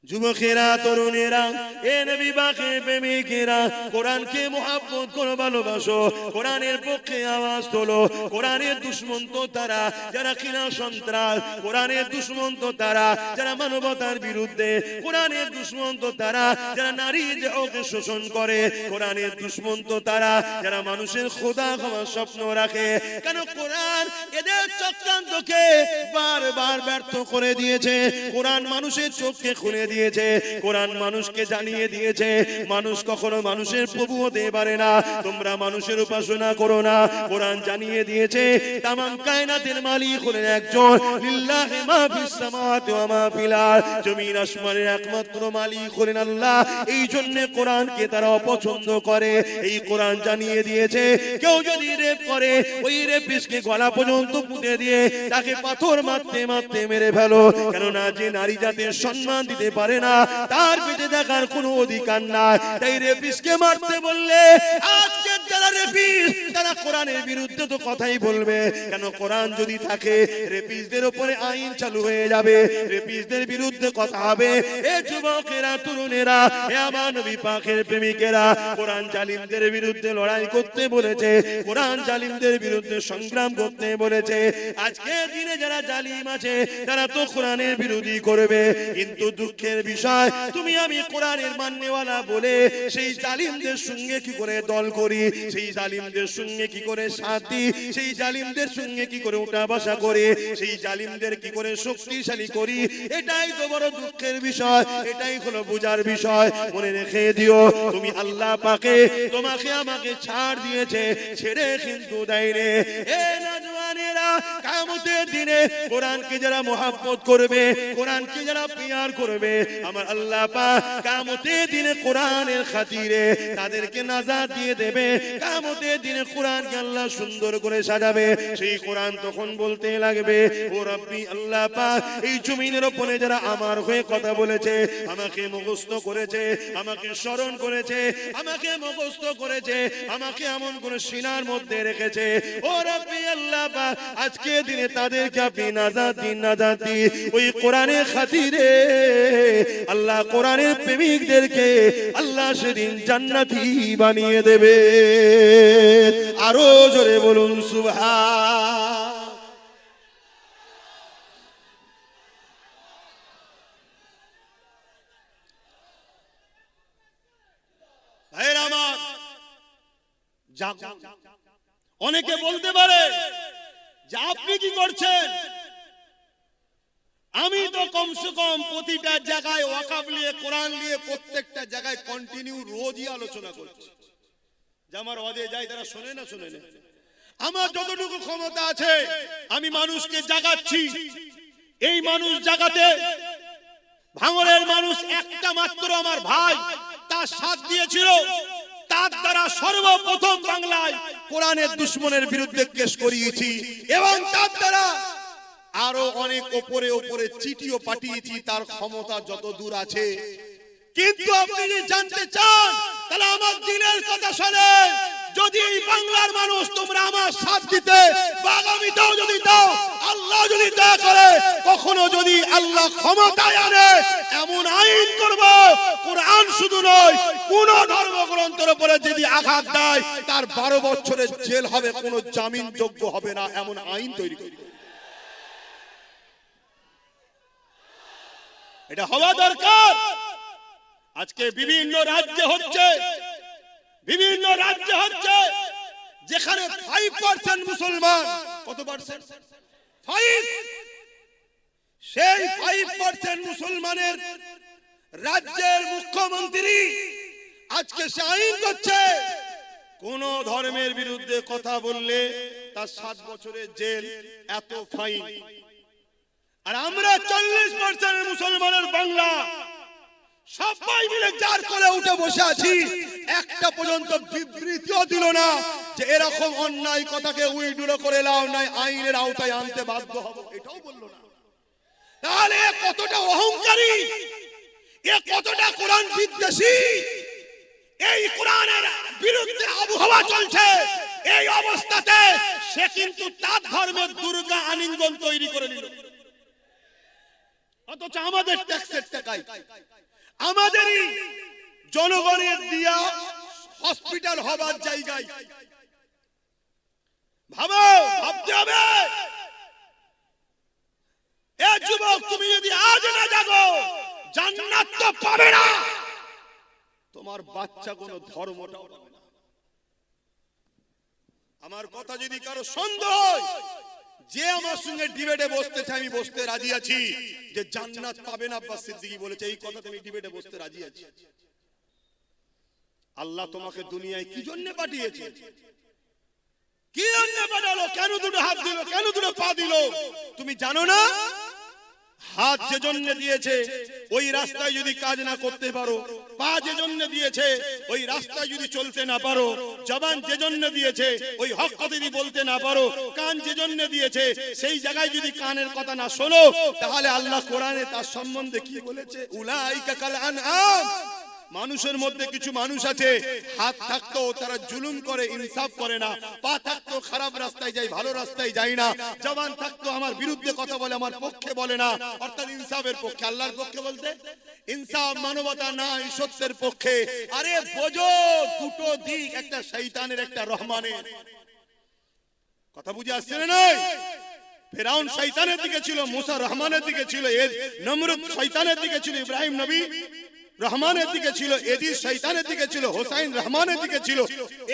যুবকেরা, তরুণেরা, এ নবী পাকের প্রেমিকেরা, কোরআনকে মুহাব্বত করে ভালোবাসো, কোরআনের পক্ষে আওয়াজ তোলো। কোরআনের দুশমন তো তারা যারা কিনা সন্ত্রাস, কোরআনের দুশমন তো তারা যারা মানবতার বিরুদ্ধে, কোরআনের দুশমন তো তারা যারা নারী দেহকে শোষণ করে, কোরআনের দুশমন তো তারা যারা মানুষের খোদা হওয়ার স্বপ্ন রাখে। কেন কোরআন এদের চক্রান্তকে বারবার ব্যর্থ করে দিয়েছে। কোরআন মানুষের চোখকে খুলে দিয়েছে, কোরআন মানুষকে জানিয়ে দিয়েছে মানুষ কখনো মানুষের প্রভু হতে পারে না। তোমরা মানুষের উপাসনা করো না। কোরআন জানিয়ে দিয়েছে তামাম কায়নাতের মালিক হলেন একজন, লিল্লাহি মা ফিস সামাওয়াতি ওয়া মা ফিল আরদ, জমিন আসমানের একমাত্র মালিক হলেন আল্লাহ। এই জন্য কোরআনকে তারা অপছন্দ করে। এই কোরআন জানিয়ে দিয়েছে কেউ যদি রেপ করে, ওই রেপিস্টকে গলা পর্যন্ত পুঁতে দিয়ে তাকে পাথর মারতে মারতে মেরে ফেলো। কেননা যে নারী জাতির সম্মান দিতে পারে না, তার বেঁচে থাকার কোনো অধিকার নাই। তাই রেপিস্টকে মারতে বললে আজকে যারা রেপিস্ট তারা কোরআনের বিরুদ্ধে তো কথাই বলবে। কেন কোরআন যদি থাকে রেপিস্টদের উপরে আইন চালু হয়ে যাবে, রেপিস্টদের বিরুদ্ধে কথা হবে। এ যুবকেরা, তরুণেরা, এ আমার নবী পাকের প্রেমিকেরা, কোরআন জালিমদের বিরুদ্ধে লড়াই করতে বলেছে, কোরআন জালিমদের বিরুদ্ধে সংগ্রাম করতে বলেছে। আজকে দিনে যারা জালিম আছে তারা তো কোরআনের বিরোধী করবে, কিন্তু দুঃখের বিষয় তুমি আমি কোরআনের মাননেওয়ালা বলে সেই জালিমদের সঙ্গে কি করে দল করি, সেই জালিমদের সঙ্গে কি করে সাথী, সেই জালিমদের সঙ্গে কি করে উঠা বসা করে, সেই জালিমদের কি করে শক্তিশালী করি। এটাই তো বড় দুঃখের বিষয়, এটাই হলো বোঝার বিষয়। মনে রেখে দিও, তুমি আল্লাহ পাকে তোমাকে আমাকে ছাড় দিয়েছে, ছেড়ে কিন্তু দেয়নি। এ নওজওয়ানেরা, কিয়ামতের দিনে কোরআনকে যারা মুহাব্বত করবে, কোরআনকে যারা প্রিয়ার করবে, আমার আল্লাহ পাক কিয়ামতের দিনে কোরআনের খাতিরে তাদেরকে নাজাত দিয়ে দেবে। কিয়ামতের দিনে কোরআনকে আল্লাহ সুন্দর করে সাজাবে। সেই কোরআন তখন বলতে লাগবে, ও রব্বি, আল্লাহ পাক এই জমিনের উপরে যারা আমার হয়ে কথা বলেছে, আমাকে মুখস্থ করেছে, আমাকে স্মরণ করেছে, আমাকে মুখস্থ করেছে, আমাকে এমন করে সিনার মধ্যে রেখেছে, ও রব্বি আল্লাহ পাক আজকে দিনে তাদেরকে আপনি নাজাত দিন, নাজাত দিন। ওই কোরআনের খাতিরে আল্লাহ কোরআনের প্রেমিকদেরকে আল্লাহ সেদিন জান্নাতি বানিয়ে দেবে। আরো জোরে বলুন সুবহান। ভাইরা আমার, অনেকে বলতে পারে যে আপনি কি করছেন? আমি তো কমসে কম প্রতিটা জায়গায় ওয়াকাফ নিয়ে, কোরআন নিয়ে প্রত্যেকটা জায়গায় কন্টিনিউ রোজই আলোচনা করছি। যে আমার ওয়াজে যায় তারা শোনে না, শোনে না। আমার যতটুকু ক্ষমতা আছে আমি মানুষকে জাগাচ্ছি। এই মানুষ জাগাতে ভাঙড়ের মানুষ একটা মাত্র আমার ভাই তার সাথ দিয়েছিল। তার দ্বারা সর্বপ্রথম বাংলায় কোরআনের দুশমনের বিরুদ্ধে কেস করিয়েছি, এবং তার দ্বারা আরো অনেক উপরে উপরে চিঠিও পাঠিয়েছি। তার ক্ষমতা যত দূর আছে। কিন্তু আপনি যদি জানতে চান তাহলে আমার দিনের কথা শোনেন। যদি এই বাংলার মানুষ তোমরা আমার সাথ দিতে বা আগামীতেও যদি দাও, আল্লাহ যদি দয়া করে, কখনো যদি আল্লাহ ক্ষমতায় আনে, এমন আইন করব, কোরআন শুধু নয় কোন ধর্মগ্রন্থের উপরে যদি আঘাত দেয় তার 12 বছরের জেল হবে, কোনো জামিন যোগ্য হবে না, এমন আইন তৈরি করব। এটা হওয়া দরকার। আজকে বিভিন্ন রাজ্যে হচ্ছে, বিভিন্ন রাজ্যে হচ্ছে যেখানে 5% মুসলমান। কত পার্সেন্ট? 5। সেই 5% মুসলমানের রাজ্যের মুখ্যমন্ত্রী আজকে সে আইন করছে, কোন ধর্মের বিরুদ্ধে কথা বললে তার 7 বছরের জেল, এত ফাইন। আর আমরা 40% মুসলমানের বাংলা সবাই মিলে যার করে উঠে বসে আছি, একটা পর্যন্ত বিবৃতিও দিল না যে এরকম অন্যায় কথাকে উইড্রো করে লাও নাই, আইনের আওতায় আনতে বাধ্য হব, এটাও বললো না। তাহলে কতটা অহংকারী, এ কতটা কোরআন বিদ্বেষী। এই কোরআনের বিরুদ্ধে আবহাওয়া চলছে, এই অবস্থাতে সে কিন্তু তার ধর্মের দুর্গা আলিঙ্গন তৈরি করে নিল। অথচ আমাদের ট্যাক্সের টাকায় আমাদেরই জনগণের দিয়া হসপিটাল হবার জায়গায় ভাবো, ভাবতে হবে। এ যুবক, তুমি যদি আজ না জাগো জান্নাত তো পাবে না, তোমার বাচ্চা কোনো ধর্মটাও পাবে না। আমার কথা যদি কারো সন্দেহ হয়, যে আমার সঙ্গে ডিবেটে বসতে চাই, আমি বসতে রাজি আছি। যে জান্নাত পাবে না আব্বাস সিদ্দিকী বলেছে, এই কথা তুমি ডিবেটে বসতে রাজি আছি। আল্লাহ তোমাকে দুনিয়ায় কি জন্য পাঠিয়েছে? কি জন্য পাঠালো? কেন দুটো হাত দিল? কেন দুটো পা দিল? তুমি জানো না? হাত যে জন্য দিয়েছে ওই রাস্তায় যদি কাজ না করতে পারো, পা যে জন্য দিয়েছে ওই রাস্তায় যদি চলতে না পারো, জবান যে জন্য দিয়েছে ওই হক কথা যদি বলতে না পারো, কান যে জন্য দিয়েছে সেই জায়গায় যদি কানের কথা না শোনো, তাহলে আল্লাহ কোরআনে তার সম্বন্ধে কি বলেছে? উলাইকা কাল আনআম। মানুষের মধ্যে কিছু মানুষ আছে, হাত থাকতো তারা জুলুম করে, ইনসাফ করে না, পা থাকতো খারাপ রাস্তায় যায়, ভালো রাস্তায় যায় না, জবান থাকতো আমার বিরুদ্ধে কথা বলে, আমার পক্ষে বলে না, অর্থাৎ ইনসাফের পক্ষে। আল্লাহর পক্ষে বলতে ইনসাফ, মানবতা নাই, সত্যের পক্ষে। আরে বোঝো, দুটো দিক, একটা শয়তানের, একটা রহমানের। কথা বুঝে আসছে না? নয়, ফেরাউন শয়তানের দিকে ছিল, মুসা রহমানের দিকে ছিল, নমরুদ শয়তানের দিকে ছিল, ইব্রাহিম নবী রহমানের দিকে ছিল, এদিস শয়তানের দিকে ছিল, হোসাইন রহমানের দিকে ছিল।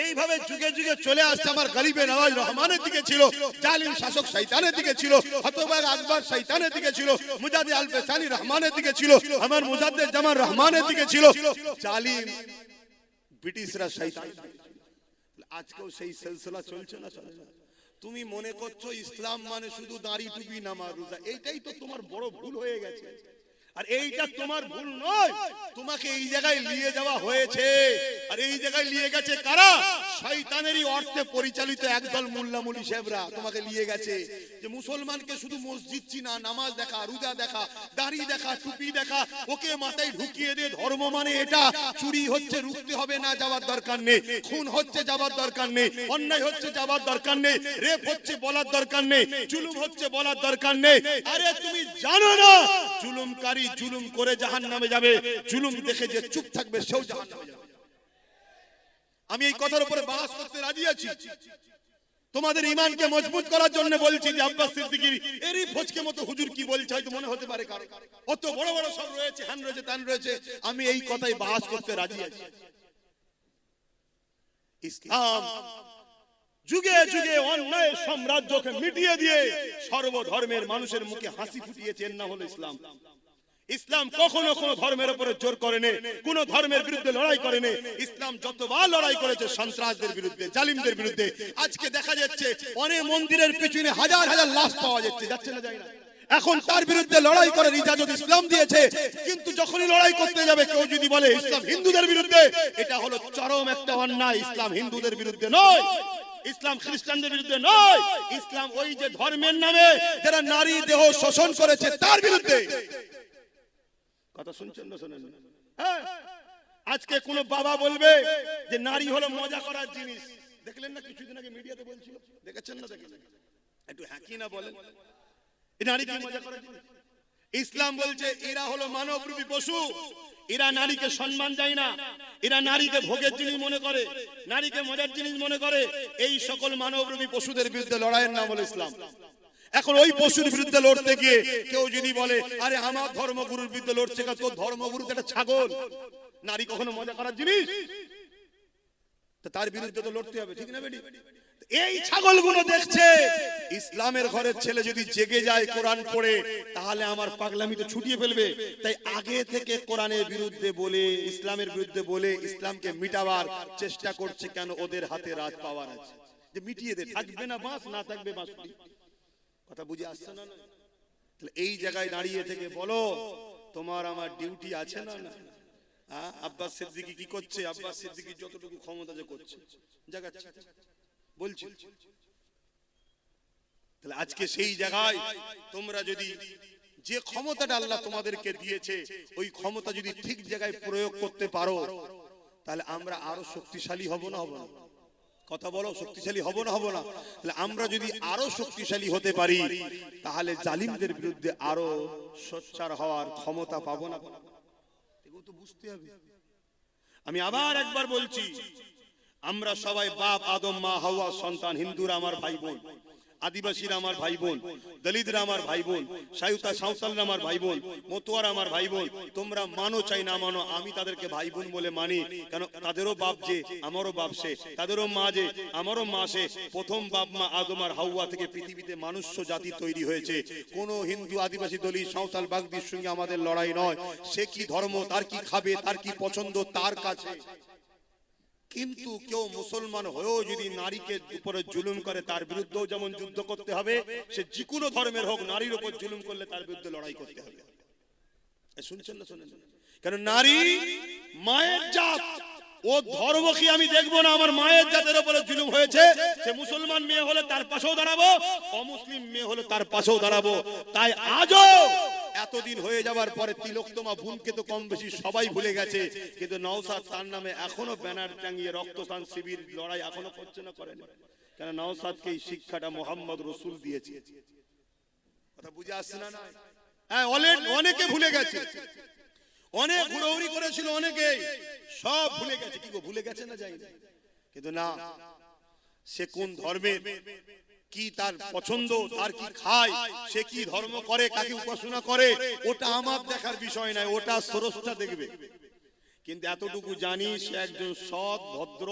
এইভাবে যুগে যুগে চলে আসছে। আমার গরিবে নওয়াজ রহমানের দিকে ছিল, জালিম শাসক শয়তানের দিকে ছিল, হতবাগ আকবর শয়তানের দিকে ছিল, মুজাদ্দিদ আল বেসানি রহমানের দিকে ছিল, আমার মুজাদ্দিদ জামান রহমানের দিকে ছিল, জালিম ব্রিটিশরা শয়তান। আজকেও সেই সিলসিলা চলছে না? চলে না? তুমি মনে করছো ইসলাম মানে শুধু দাড়ি টুপি নামাজ রোজা, এইটাই তো তোমার বড় ভুল হয়ে গেছে। আর এইটা তোমার ভুল নয়, তোমাকে এই জায়গায় নিয়ে যাওয়া হয়েছে। আর এই জায়গায় নিয়ে গেছে কারা? শয়তানেরই অর্থে পরিচালিত একদল মোল্লা মুলি সাহেবরা তোমাকে নিয়ে গেছে। যে মুসলমানকে শুধু মসজিদ চিনা, নামাজ দেখা, রোজা দেখা, দাড়ি দেখা, টুপি দেখা, ওকে মাথায় ঢুকিয়ে দিয়ে ধর্ম মানে এটা। চুরি হচ্ছে রুখতে হবে না, যাওয়ার দরকার নেই। খুন হচ্ছে, যাওয়ার দরকার নেই। অন্যায় হচ্ছে, যাওয়ার দরকার নেই। রেপ হচ্ছে, বলার দরকার নেই। জুলুম হচ্ছে, বলার দরকার নেই। আরে তুমি জানো না জুলুমকারী জুলুম করে জাহান্নামে যাবে, জুলুম দেখে যে চুপ থাকবে সেও জাহান্নামে যাবে। আমি এই কথার উপরে বাস করতে রাজি আছি। তোমাদের ঈমানকে মজবুত করার জন্য বলছি যে আব্বাস সিদ্দিকীর এরই ফজকে মতো হুজুর কি বলছে হয়তো মনে হতে পারে কারো, অত বড় বড় সব রয়েছে, হ্যান রয়েছে, তান রয়েছে। আমি এই কথাই বাস করতে রাজি আছি। ইসলাম যুগে যুগে অন্যায় সাম্রাজ্যকে মিটিয়ে দিয়ে সর্বধর্মের মানুষের মুখে হাসি ফুটিয়েছে। এর নাম হলো ইসলাম। ইসলাম কখনো কোনো ধর্মের উপরে জোর করেনি, কোন ধর্মের বিরুদ্ধে লড়াই করেনি। ইসলাম যতবার লড়াই করেছে সন্ত্রাসদের বিরুদ্ধে, জালিমদের বিরুদ্ধে। আজকে দেখা যাচ্ছে অনেক মন্দিরের পেছনে হাজার হাজার লাশ পাওয়া যাচ্ছে, যাচ্ছে না যায় না? এখন তার বিরুদ্ধে লড়াই করার ইজাজত ইসলাম দিয়েছে। কিন্তু যখনই লড়াই করতে যাবে কেউ যদি বলে ইসলাম হিন্দুদের বিরুদ্ধে, এটা হলো চরম একটা অন্যায়। ইসলাম হিন্দুদের বিরুদ্ধে নয়, ইসলাম খ্রিস্টানদের বিরুদ্ধে নয়, ইসলাম ওই যে ধর্মের নামে যারা নারী দেহ শোষণ করেছে তার বিরুদ্ধে। কথা শুনছেন না? শোনেন? হ্যাঁ, আজকে কোন বাবা বলবে যে নারী হলো মজা করার জিনিস। দেখলেন না কিছুদিন আগে মিডিয়াতে বলছিল, দেখেছেন না? দেখেন একটু হ্যাঁ কি না বলেন, এই নারী কি মজা করার জিনিস? ইসলাম বলছে এরা হলো মানবরূপী পশু, এরা নারীকে সম্মান দেয় না, এরা নারীকে ভোগের জিনিস মনে করে, নারীকে মজার জিনিস মনে করে। এই সকল মানবরূপী পশুদের বিরুদ্ধে লড়াইয়ের নাম হলো ইসলাম। এখন ওই পশুর বিরুদ্ধে লড়তে গিয়ে কেউ যদি বলে আরে আমার ধর্মগুরুর বিরুদ্ধে লড়ছে, তোর ধর্মগুরু তো একটা ছাগল, নারী কখনো মজা করার জিনিস, তো তার বিরুদ্ধে তো লড়তে হবে, ঠিক না বেটি? এই ছাগলগুলো দেখছে ইসলামের ঘরের ছেলে যদি জেগে যায় কোরআন পড়ে, তাহলে আমার পাগলামি তো ছুটিয়ে ফেলবে। তাই আগে থেকে কোরআনের বিরুদ্ধে বলে, ইসলামের বিরুদ্ধে বলে ইসলামকে মিটাবার চেষ্টা করছে। কেন? ওদের হাতে রাজ পাওয়ার আছে, যে মিটিয়ে দে, থাকবে না বাঁশ, না থাকবে বাঁশি। কথা বুঝে আসছে না? এই জায়গায় দাঁড়িয়ে থেকে বলো তোমার আমার ডিউটি আছে না? না, আব্বাস সিদ্দিকী কি করছে? আব্বাস সিদ্দিকী যতটুকু ক্ষমতা যে করছে জাগাচ্ছে, বলছি। তাহলে আজকে সেই জায়গায় তোমরা যদি যে ক্ষমতাটা আল্লাহ তোমাদেরকে দিয়েছে ওই ক্ষমতা যদি ঠিক জায়গায় প্রয়োগ করতে পারো, তাহলে আমরা আরো শক্তিশালী হব না? হব না? কথা বলো, শক্তিশালী হব না হব না? তাহলে আমরা যদি আরো শক্তিশালী হতে পারি তাহলে জালিমদের বিরুদ্ধে আরো সোচ্চার হওয়ার ক্ষমতা পাবো না? এগুলো তো বুঝতে হবে। আমি আবার একবার বলছি, আমরা সবাই বাপ আদম মা হাওয়া সন্তান। হিন্দুরা আমার ভাই বোন, আদিবাসীরা আমার ভাই বোন, দলিতরা আমার ভাই বোন, সাঁওতালরা আমার ভাই বোন, মতুয়ারা আমার ভাই বোন। তোমরা মানো চাই না মানো, আমি তাদেরকে ভাই বোন বলে মানি। কেন? তাদেরও বাপ যে আমারও বাপ সে, তাদেরও মা যে আমারও মা সে। প্রথম বাপ মা আদম আর হাওয়া থেকে পৃথিবীতে মানুষ্য জাতি তৈরি হয়েছে। কোন হিন্দু, আদিবাসী, দলিত, সাঁওতাল, বাগদির সঙ্গে আমাদের লড়াই নয়। সে কি ধর্ম, তার কি খাবে, তার কি পছন্দ, তার কাছে। কিন্তু কেউ মুসলমান হয়েও যদি নারীকে উপরে জুলুম করে তার বিরুদ্ধেও যেমন যুদ্ধ করতে হবে। সে যে কোনো ধর্মের হোক, নারীর উপর জুলুম করলে তার বিরুদ্ধে লড়াই করতে হবে। শুনছেন না? শোনেন? কেন? নারী মায়ের জাত। ও ধর্ম কি আমি দেখবো না? আমার মায়ের জাতের উপরে জুলুম হয়েছে, সে মুসলমান মেয়ে হলে তার পাশেও দাঁড়াবো, অমুসলিম মেয়ে হলে তার পাশেও দাঁড়াবো। তাই আজও এতদিন হয়ে যাবার পরে তিলোত্তমা বোনকে তো কম বেশি সবাই ভুলে গেছে, কিন্তু নওশাদ তার নামে এখনো ব্যানার টাঙিয়ে রক্তদান শিবির লড়াই এখনো করছে না? করেন? কেন? নওশাদকে এই শিক্ষাটা মোহাম্মদ রসুল দিয়েছে। কথা বুঝে আসছে না? হ্যাঁ, অনেকে ভুলে গেছে, অনেক ঘুরৌরি করেছিল, অনেকে সব ভুলে গেছে। কি গো, ভুলে গেছে না? যাই না, কিন্তু না, সে কোন ধর্মের, কি তার পছন্দ, তার কি খায়, সে কি ধর্ম করে, কাকে উপাসনা করে, ওটা আমার দেখার বিষয় নয়, ওটা স্রষ্টা দেখবে। কিন্তু এতটুকু জানি, সে একজন সৎ ভদ্র,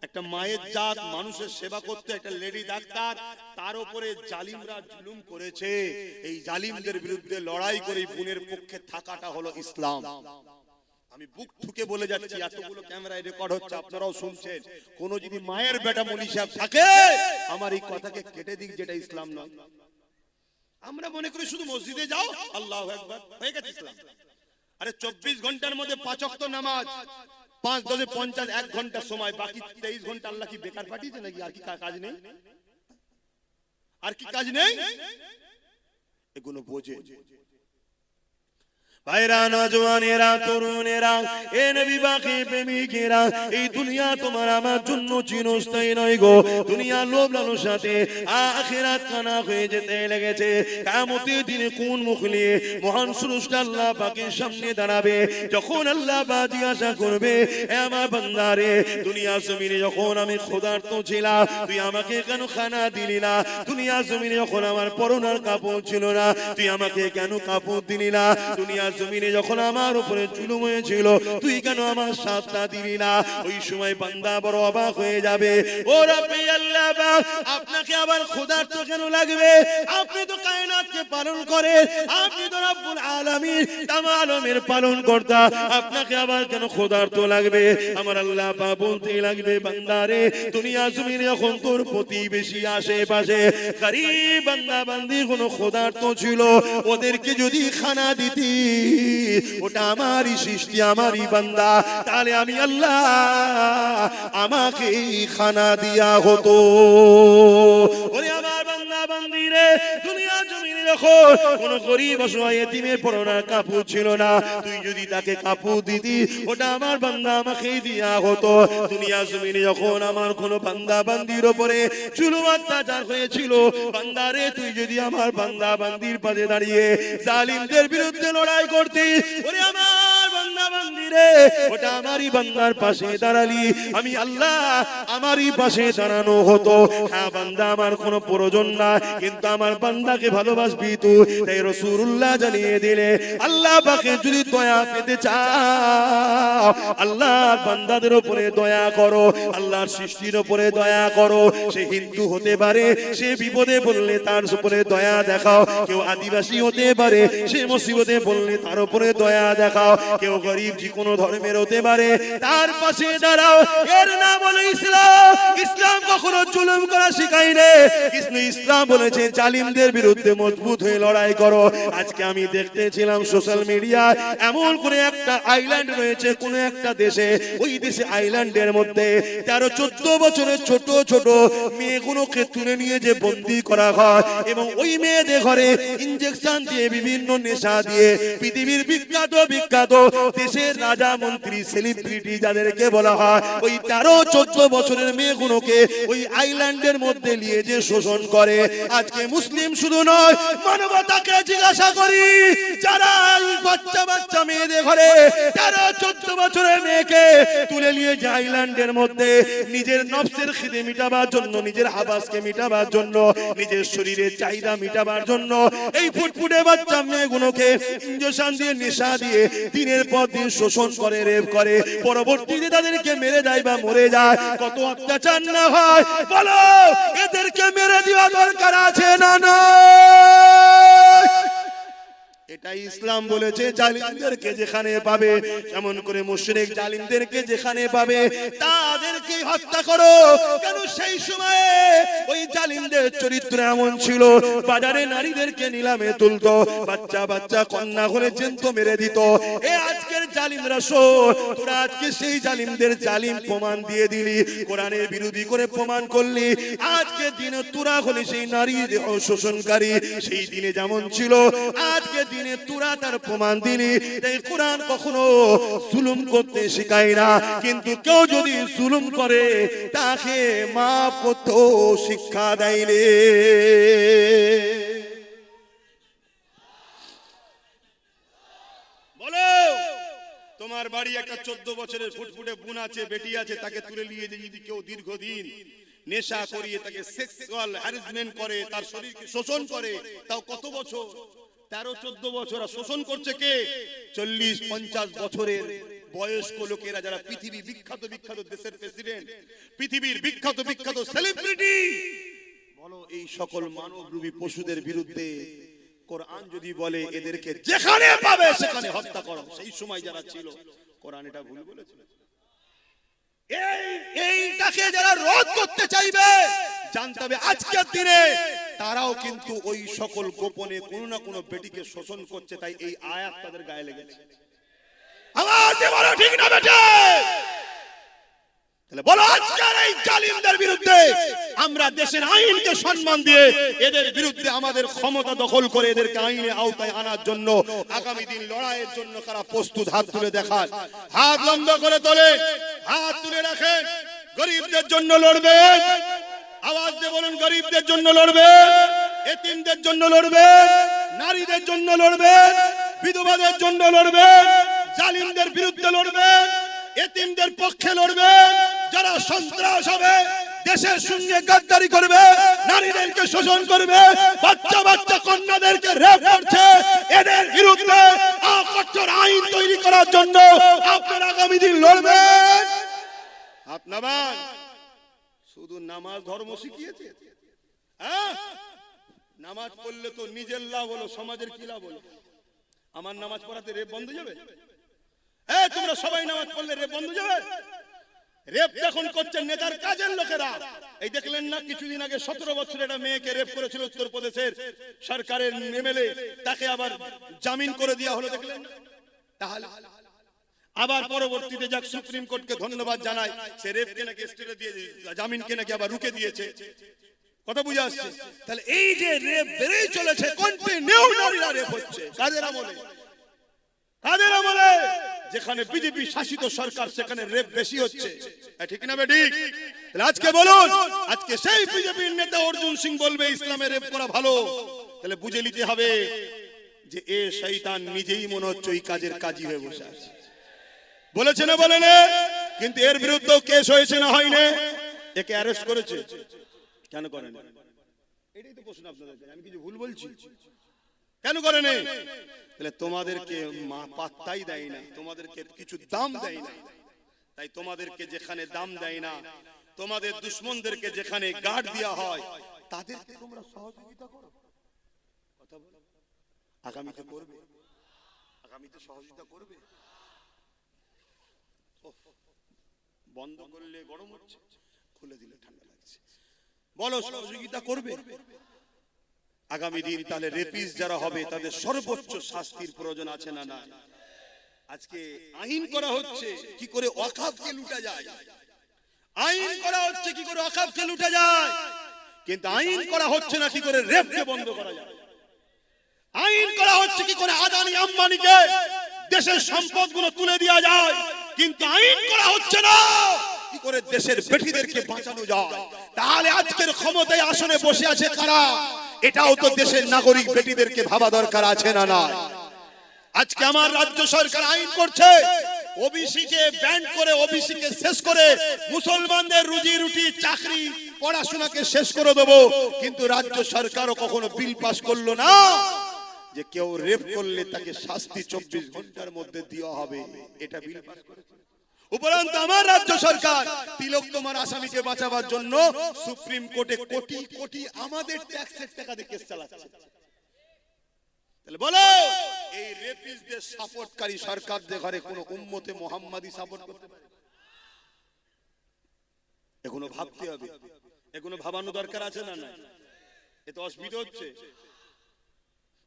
একটা মায়ের জাত, মানুষের সেবা করতে, একটা লেডি ডাক্তার। তার উপরে জালিমরা জুলুম করেছে। এই জালিমদের বিরুদ্ধে লড়াই করে বোনের পক্ষে থাকাটা হলো ইসলাম। আমি বুক ঠুকে বলে যাচ্ছি, এতগুলো ক্যামেরায় রেকর্ড হচ্ছে, আপনারাও শুনছেন। কোন যদি মায়ের বেটা মৌলভী সাহেব থাকে, আমার এই কথাকে কেটে দিক, যেটা ইসলাম নয়। আমরা মনে করি শুধু মসজিদে যাও, আল্লাহু আকবার, হয়ে গেছে ইসলাম। আরে 24 ঘন্টার মধ্যে 5 ওয়াক্ত নামাজ, 5 10 50 1 ঘন্টা সময়, বাকি 23 ঘন্টা আল্লাহ কি বেকার পাঠিয়েছে নাকি? আর কি কাজ নেই? আর কি কাজ নেই? এগুলো বোঝে। ভাইরা, নওজওয়ানেরা, তরুণেরা, এ নবী বাকি প্রেমিকেরা, এই দুনিয়া তোমার আমার জন্য চিরস্থায়ী নয় গো। দুনিয়া লোভ লালসাতে আখিরাত কানা হয়ে যেতে লেগেছে। কিয়ামতের দিনে কোন মুখ নিয়ে মহান স্রষ্টা আল্লাহ পাকের সামনে দাঁড়াবে? যখন আল্লাহ পাক জিজ্ঞাসা করবে, এ আমার বান্দারে, দুনিয়া জমিনে যখন আমি ক্ষুধার্ত ছিলাম, তুই আমাকে কেন খানা দিলি না? দুনিয়া জমিনে যখন আমার পরনার কাপড় ছিল না, তুই আমাকে কেন কাপড় দিলি না? দুনিয়া জমিনে যখন আমার উপরে জুলুম হয়েছিল, তুই কেন আমার সাথটা দিলি না? ওই সময় বান্দা বড় অবাক হয়ে যাবে। ও রব্বি আল্লাহ পাক, আপনাকে আবার ক্ষুধার্ত কেন লাগবে? আপনি তো কায়নাতকে পালন করেন, আপনি তো রব্বুল আলামিন, তাম আলমের পালন কর্তা, আপনাকে আবার কেন ক্ষুধার্ত লাগবে? আমার আল্লাহ পাক বলতে লাগবে, বান্দারে, দুনিয়া জমিনে যখন তোর প্রতিবেশী আশেপাশে গরীব বান্দা বান্দি কোনো ক্ষুধার্ত ছিল, ওদেরকে যদি খানা দিতি, ওটা আমারই সৃষ্টি, আমারই বান্দা, তাহলে আমি আল্লাহ আমাকে খানা দিয়া হতো। ওরে আমার বান্দা বান্দিরে, দুনিয়া জমিনে যখন কোন গরীব অসহায় এতিমের পরনার কাপড় ছিল না, তুই যদি তাকে কাপড় দিতি, ওটা আমার বান্দা আমাকে দিয়া হতো। দুনিয়া জমিনে যখন আমার কোন বান্দা বান্দির উপরে জুলুম অত্যাচার হয়েছিল, বান্দারে, তুই যদি আমার বান্দা বান্দির পাশে দাঁড়িয়ে জালিমদের বিরুদ্ধে লড়াই করতি, ওরে আমার বান্দা বান্দিরে, ওটা আমারই বান্দার পাশে দাঁড়ালি, আমি আল্লাহ আমারই পাশে দাঁড়ানো হতো। হ্যাঁ বান্দা, আমার কোনো প্রয়োজন না, কিন্তু আমার বান্দাকে ভালোবাসবি তুই। তাই রাসূলুল্লাহ জানিয়ে দিলে, আল্লাহ পাকে যদি দয়া পেতে চাও, আল্লাহর বান্দাদের উপরে দয়া করো, আল্লাহর সৃষ্টির উপরে দয়া করো। সে হিন্দু হতে পারে, সে বিপদে বললে তার উপরে দয়া দেখাও। কেউ আদিবাসী হতে পারে, সে মুসিবতে বললে তার উপরে দয়া দেখাও। কেউ গরিব যে কোনো ধর্মের হতে পারে, তার পাশে দাঁড়াও। এর নাম হলো ইসলাম। ইসলাম কখনো জুলুম করা শেখায় না। ইসলাম বলেছে জালিমদের বিরুদ্ধে মজবুত হয়ে লড়াই করো। আজকে আমি দেখতেছিলাম সোশ্যাল মিডিয়ায়, এমন কোন একটা আইল্যান্ড রয়েছে কোন একটা দেশে, ওই দেশে আইল্যান্ডের মধ্যে 13-14 বছরের ছোট ছোট মেয়েগুলোকে তুলে নিয়ে যে বন্দী করা হয়, এবং ওই মেয়েদের ঘরে ইনজেকশন দিয়ে, বিভিন্ন নেশা দিয়ে, পৃথিবীর বিখ্যাত বিখ্যাত দেশের রাজা রাজা মন্ত্রী সেলিব্রিটি যাদেরকে বলা হয়, ওই 13-14 বছরের মেয়েগুলোকে ওই আইল্যান্ডের মধ্যে নিয়ে যে শোষণ করে। আজকে মুসলিম শুধু নয়, মানবতাকে জিজ্ঞাসা করি, যারা বাচ্চা বাচ্চা মেয়েদের ঘরে 13-14 বছরের মেয়েকে তুলে নিয়ে যায় আইল্যান্ডের মধ্যে নিজের নফসের খিদে মিটাবার জন্য, নিজের হাবাসকে মিটাবার জন্য, নিজের শরীরের চাহিদা মিটাবার জন্য, এই ফুটফুটে বাচ্চা মেয়েগুলোকে ইনজেকশন দিয়ে নেশা দিয়ে দিনের পর দিন শোষণ করে, রেপ করে, পরবর্তীতে তাদেরকে মেরে দেয় বা মরে যায়। কত অত্যাচার না হয় বলো, এদেরকে মেরে দেওয়া দরকার আছে না না? এটাই ইসলাম বলেছে, জালিমদেরকে যেখানে পাবে, এমন করে মুশরিক জালিমদেরকে যেখানে পাবে তাদেরকে হত্যা করো। কেন সেই সময়ে ওই জালিমদের চরিত্র এমন ছিল, বাজারে নারীদেরকে নিলামে তুলতো, বাচ্চা বাচ্চা কন্যা হলে জ্যান্ত মেরে দিত। এ আজকের জালিমরা শোন, তোরা আজকে সেই জালিমদের জালিম প্রমাণ দিয়ে দিলি, কোরআনের বিরোধী করে প্রমাণ করলি। আজকে দিনে তোরা হলে সেই নারী শোষণকারী, সেই দিনে যেমন ছিল আজকে দিনে তোরা তার প্রমাণ দিলি। তাই কোরআন কখনো জুলুম করতে শেখায় না, কিন্তু কেউ যদি জুলুম করে তাকে মাফ করতে শিক্ষা দেয় রে। বলো, তোমার বাড়ি একটা 14 বছরের ফুটফুটে বোন আছে, বেটি আছে, তাকে তুলে নিয়ে যদি কেউ দীর্ঘদিন নেশা করিয়ে তাকে সেক্সুয়াল হ্যারাসমেন্ট করে, তার শরীরকে শোষণ করে, তাও কত বছর? 13-14 বছর। শোষণ করছে কে? 40-50 বছরের বয়স্ক লোকেরা, যারা পৃথিবী বিখ্যাত বিখ্যাত দেশের প্রেসিডেন্ট, পৃথিবীর বিখ্যাত বিখ্যাত সেলিব্রিটি। বলো, এই সকল মানবরূপী পশুদের বিরুদ্ধে কোরআন যদি বলে এদেরকে যেখানে পাবে সেখানে হত্যা করো, সেই সময় যারা ছিল কোরআন এটা ভুল বলেছিল? এইটাকে যারা রোধ করতে চাইবে, জানতে হবে আজকের দিনে তারাও কিন্তু ওই সকল গোপনে কোনো না কোনো বেটিকে শোষণ করছে। তাই এই আয়াত তাদের গায়ে লেগেছে। আওয়াজ দিয়ে বলো, ঠিক না বেটে? তাহলে বলো, আজকের এই জালিমদের বিরুদ্ধে আমরা দেশের আইনকে সম্মান দিয়ে এদের বিরুদ্ধে আমাদের ক্ষমতা দখল করে এদেরকে আইনের আওতায় আনার জন্য আগামী দিন লড়াইয়ের জন্য কারা প্রস্তুত? হাত তুলে দেখান, হাত লম্বা করে তোলেন, হাত তুলে রাখেন। গরিবদের জন্য লড়বেন, আওয়াজ দিয়ে বলুন, গরিবদের জন্য লড়বেন, এতিমদের জন্য লড়বেন, নারীদের জন্য লড়বেন, বিধবাদের জন্য লড়বেন, জালিমদের বিরুদ্ধে লড়বেন, এতিমদের পক্ষে লড়বেন। যারা সন্ত্রাস হবে, দেশের সঙ্গে গাদ্দারি করবে, নারীদেরকে শোষণ করবে, বাচ্চা বাচ্চা কন্যাদেরকে রেপ করছে, এদের বিরুদ্ধে কঠোর আইন তৈরি করার জন্য আপনারা আগামী দিন লড়বেন। আপনার শুধু নামাজ ধর্ম শিখিয়েছে? হ্যাঁ, নামাজ পড়লে তো নিজের লাভ হলো, সমাজের কি লাভ হলো? আমার নামাজ পড়াতে রেপ বন্ধ যাবে? তোমরা সবাই নামাজ পড়লে রেপ বন্ধ যাবে? রেপ যখন করছেন নেতার কাজের লোকেরা, এই দেখলেন না কিছুদিন আগে 17 বছরের একটা মেয়েকে রেপ করেছিল উত্তরপ্রদেশের সরকারের এমএলএ, তাকে আবার জামিন করে দেওয়া হলো, দেখলেন? তাহলে আবার পরবর্তীতে যাক সুপ্রিম কোর্টকে ধন্যবাদ জানাই, সে রেপকে নাকি স্টেটে দিয়ে জামিনকে নাকি আবার রুকে দিয়েছে। কথা বুঝে আসছে? তাহলে এই যে রেপ বেড়েই চলেছে, কন্টিনিউ নারীরা রেপ হচ্ছে। কাদের আমলে? কাদের আমলে? যেখানে বিজেপি শাসিত সরকার সেখানে রেপ বেশি হচ্ছে, ঠিক না বেটি? তাহলে আজকে বলুন, আজকে সেই বিজেপির নেতা অর্জুন সিং বলবে ইসলামে রেপ করা ভালো, তাহলে বুঝে নিতে হবে যে এ শয়তান নিজেই মনে হচ্ছে ওই কাজের কাজী হয়ে বসে আছে। বলেছে না বলে না? কিন্তু এর বিরুদ্ধে কেস হয়েছে না হয়নি? একে অ্যারেস্ট করেছে, কেন করেন? এটাই তো প্রশ্ন আপনাদের। আমি কিছু ভুল বলছি? কেন করেন? তাহলে তোমাদেরকে পাত্তাই দেয় না, তোমাদেরকে কিছু দাম দেয় না। তাই তোমাদেরকে যেখানে দাম দেয় না, তোমাদের দুশমনদেরকে যেখানে গার্ড দেওয়া হয়, তাদেরকে তোমরা সহযোগিতা করো। কথা বলো, আগামীতে করবে? আগামীতে সহযোগিতা করবে? বন্ধ করলে গরম হচ্ছে, খুলে দিলে ঠান্ডা লাগছে। বলো, সহযোগিতা করবে? আগামী দিন তাহলে রেপিস যারা হবে তাদের সর্বোচ্চ শাস্তির প্রয়োজন আছে না না? আজকে আইন করা হচ্ছে কি করে ওয়াকফকে লুটা যায়, আইন করা হচ্ছে কি করে ওয়াকফকে লুটা যায়, কিন্তু আইন করা হচ্ছে না কি করে রেপকে বন্ধ করা যায়। আইন করা হচ্ছে কি করে আদানি আম্বানিকে দেশের সম্পদগুলো তুলে দেওয়া যায়, কিন্তু আইন করা হচ্ছে না কি করে দেশের বেটিদেরকে বাঁচানো যায়। তাহলে আজকের ক্ষমতায় আসনে বসে আছে কারা? এটাও তো দেশের নাগরিক বেটিদেরকে ভাবা দরকার আছে না না? আজকে আমার রাজ্য সরকার আইন করছে ওবিসি কে ব্যান করে, ওবিসি কে শেষ করে মুসলমানদের রুজি রুটি চাকরি পড়াশোনাকে শেষ করে দেবো, কিন্তু রাজ্য সরকারও কখনো বিল পাস করলো না যে কেউ রেপ করলে তাকে শাস্তি 24 ঘন্টার মধ্যে দেওয়া হবে। এটা বিল পাস করেছে। উপরন্তু আমার রাজ্য সরকার তিলক তোমার আসামিকে বাঁচাবার জন্য সুপ্রিম কোর্টে কোটি কোটি আমাদের ট্যাক্সের টাকা দিয়ে কেস চালাচ্ছে। তাহলে বলো এই রেপিস্টদের সাপোর্টকারী সরকারদের ঘরে কোন উম্মতে মুহাম্মাদি সাপোর্ট করতে পারে? এখনো ভাবতে হবে, এখনো ভাবানো দরকার আছে না না? এ তো অসুবিধা হচ্ছে।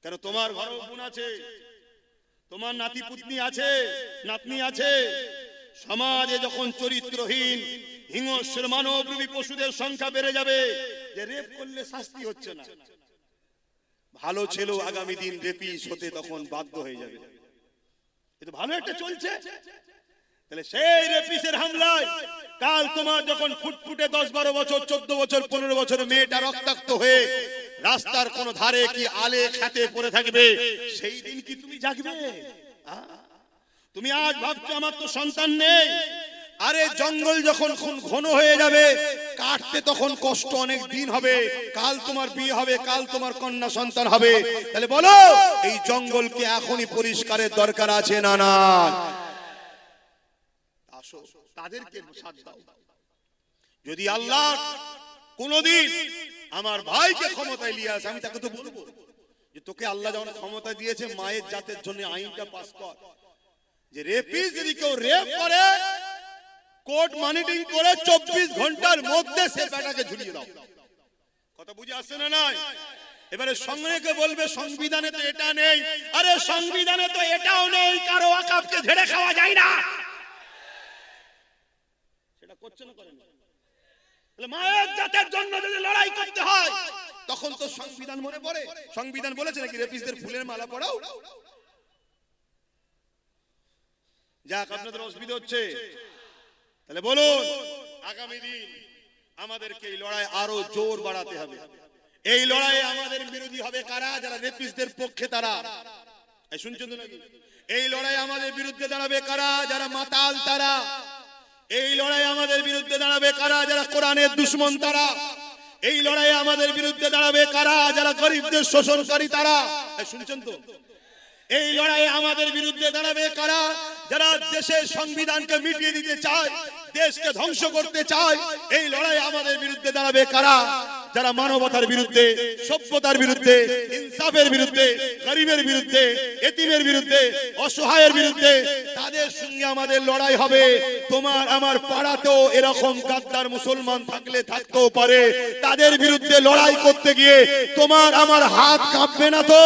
কেন তোমার ঘরে বোন আছে, তোমার নাতি পুতনি আছে, নাতনি আছে। সমাজে যখন চরিত্রহীন হিংস্র মানবরূপী পশুদের সংখ্যা বেড়ে যাবে, যে রেপ করলে শাস্তি হচ্ছে না, ভালো ছেলেও আগামী দিন রেপিস হতে তখন বাধ্য হয়ে যাবে। এটা ভালো একটা চলছে। তাহলে সেই রেপিসের হামলায় কাল তোমার যখন ফুটফুটে 10-12 বছর 14 বছর 15 বছরের মেয়েটা রক্তাক্ত হয়ে রাস্তার কোন ধারে কি আলে খাতে পড়ে থাকবে, সেই দিন কি তুমি জাগবে? তুমি আজ ভাবছো আমার তো সন্তান নেই, আরে জঙ্গল যখন ঘন হয়ে যাবে কাটতে তখন কষ্ট অনেক দিন হবে, কাল তোমার বিয়ে হবে, কাল তোমার কন্যা সন্তান হবে। তাহলে বলো এই জঙ্গলকে এখনই পরিষ্কারের দরকার আছে না না? আসো তাদেরকে সাথ দাও। যদি আল্লাহ কোনদিন আমার ভাইকে ক্ষমতায় নিয়ে আসে, আমি তাকে তো বলবো যে তোকে আল্লাহ যখন ক্ষমতা দিয়েছে মায়ের জাতের জন্য আইনটা পাস কর, যে রেপিস যদি কেউ রেপ করে কোর্ট মনিটরিং করে 24 ঘন্টার মধ্যে সে বেটাকে ঝুলিয়ে দাও। কথা বুঝে আসছে না নাই? এবারে সঙ্গে বলবে সংবিধানে তো এটা নেই। আরে সংবিধানে তো এটাও নেই, কারো ওয়াকফকে ঝেড়ে খাওয়া যায় না। সেটা করছে না, করেন? তাহলে মায়ের জাতের জন্য যদি লড়াই করতে হয় তখন তো সংবিধান মনে পড়ে। সংবিধান বলেছে নাকি রেপিসদের ফুলের মালা পরাও? যাক, আপনাদের অসুবিধা হচ্ছে। তাহলে বলুন আগামী দিন আমাদেরকে এই লড়াই আরো জোর বাড়াতে হবে। এই লড়াইয়ে আমাদের বিরোধী হবে কারা? যারা রেপিস্টদের পক্ষে তারা। শুনছেন তো নাকি? এই লড়াই আমাদের বিরুদ্ধে দাঁড়াবে কারা? যারা মাতাল তারা। এই লড়াই আমাদের বিরুদ্ধে দাঁড়াবে কারা? যারা কোরআনের দুশমন তারা। এই লড়াই আমাদের বিরুদ্ধে দাঁড়াবে কারা? যারা গরিবদের শোষণকারী তারা। শুনছেন তো? এই লড়াই আমাদের বিরুদ্ধে দাঁড়াবে কারা? যারা দেশের সংবিধানকে মিটিয়ে দিতে চায়, দেশকে ধ্বংস করতে চায়। এই লড়াই আমাদের বিরুদ্ধে দাঁড়াবে কারা? যারা মানবতার বিরুদ্ধে, সভ্যতার বিরুদ্ধে, ইনসাফের বিরুদ্ধে, গরিবের বিরুদ্ধে, এতিমের বিরুদ্ধে, অসহায়ের বিরুদ্ধে। তাদের সঙ্গে আমাদের লড়াই হবে। তোমার আমার পাড়াতেও এরকম গাদ্দার মুসলমান থাকলে থাকতেও পারে। তাদের বিরুদ্ধে লড়াই করতে গিয়ে তোমার আমার হাত কাঁপবে না তো?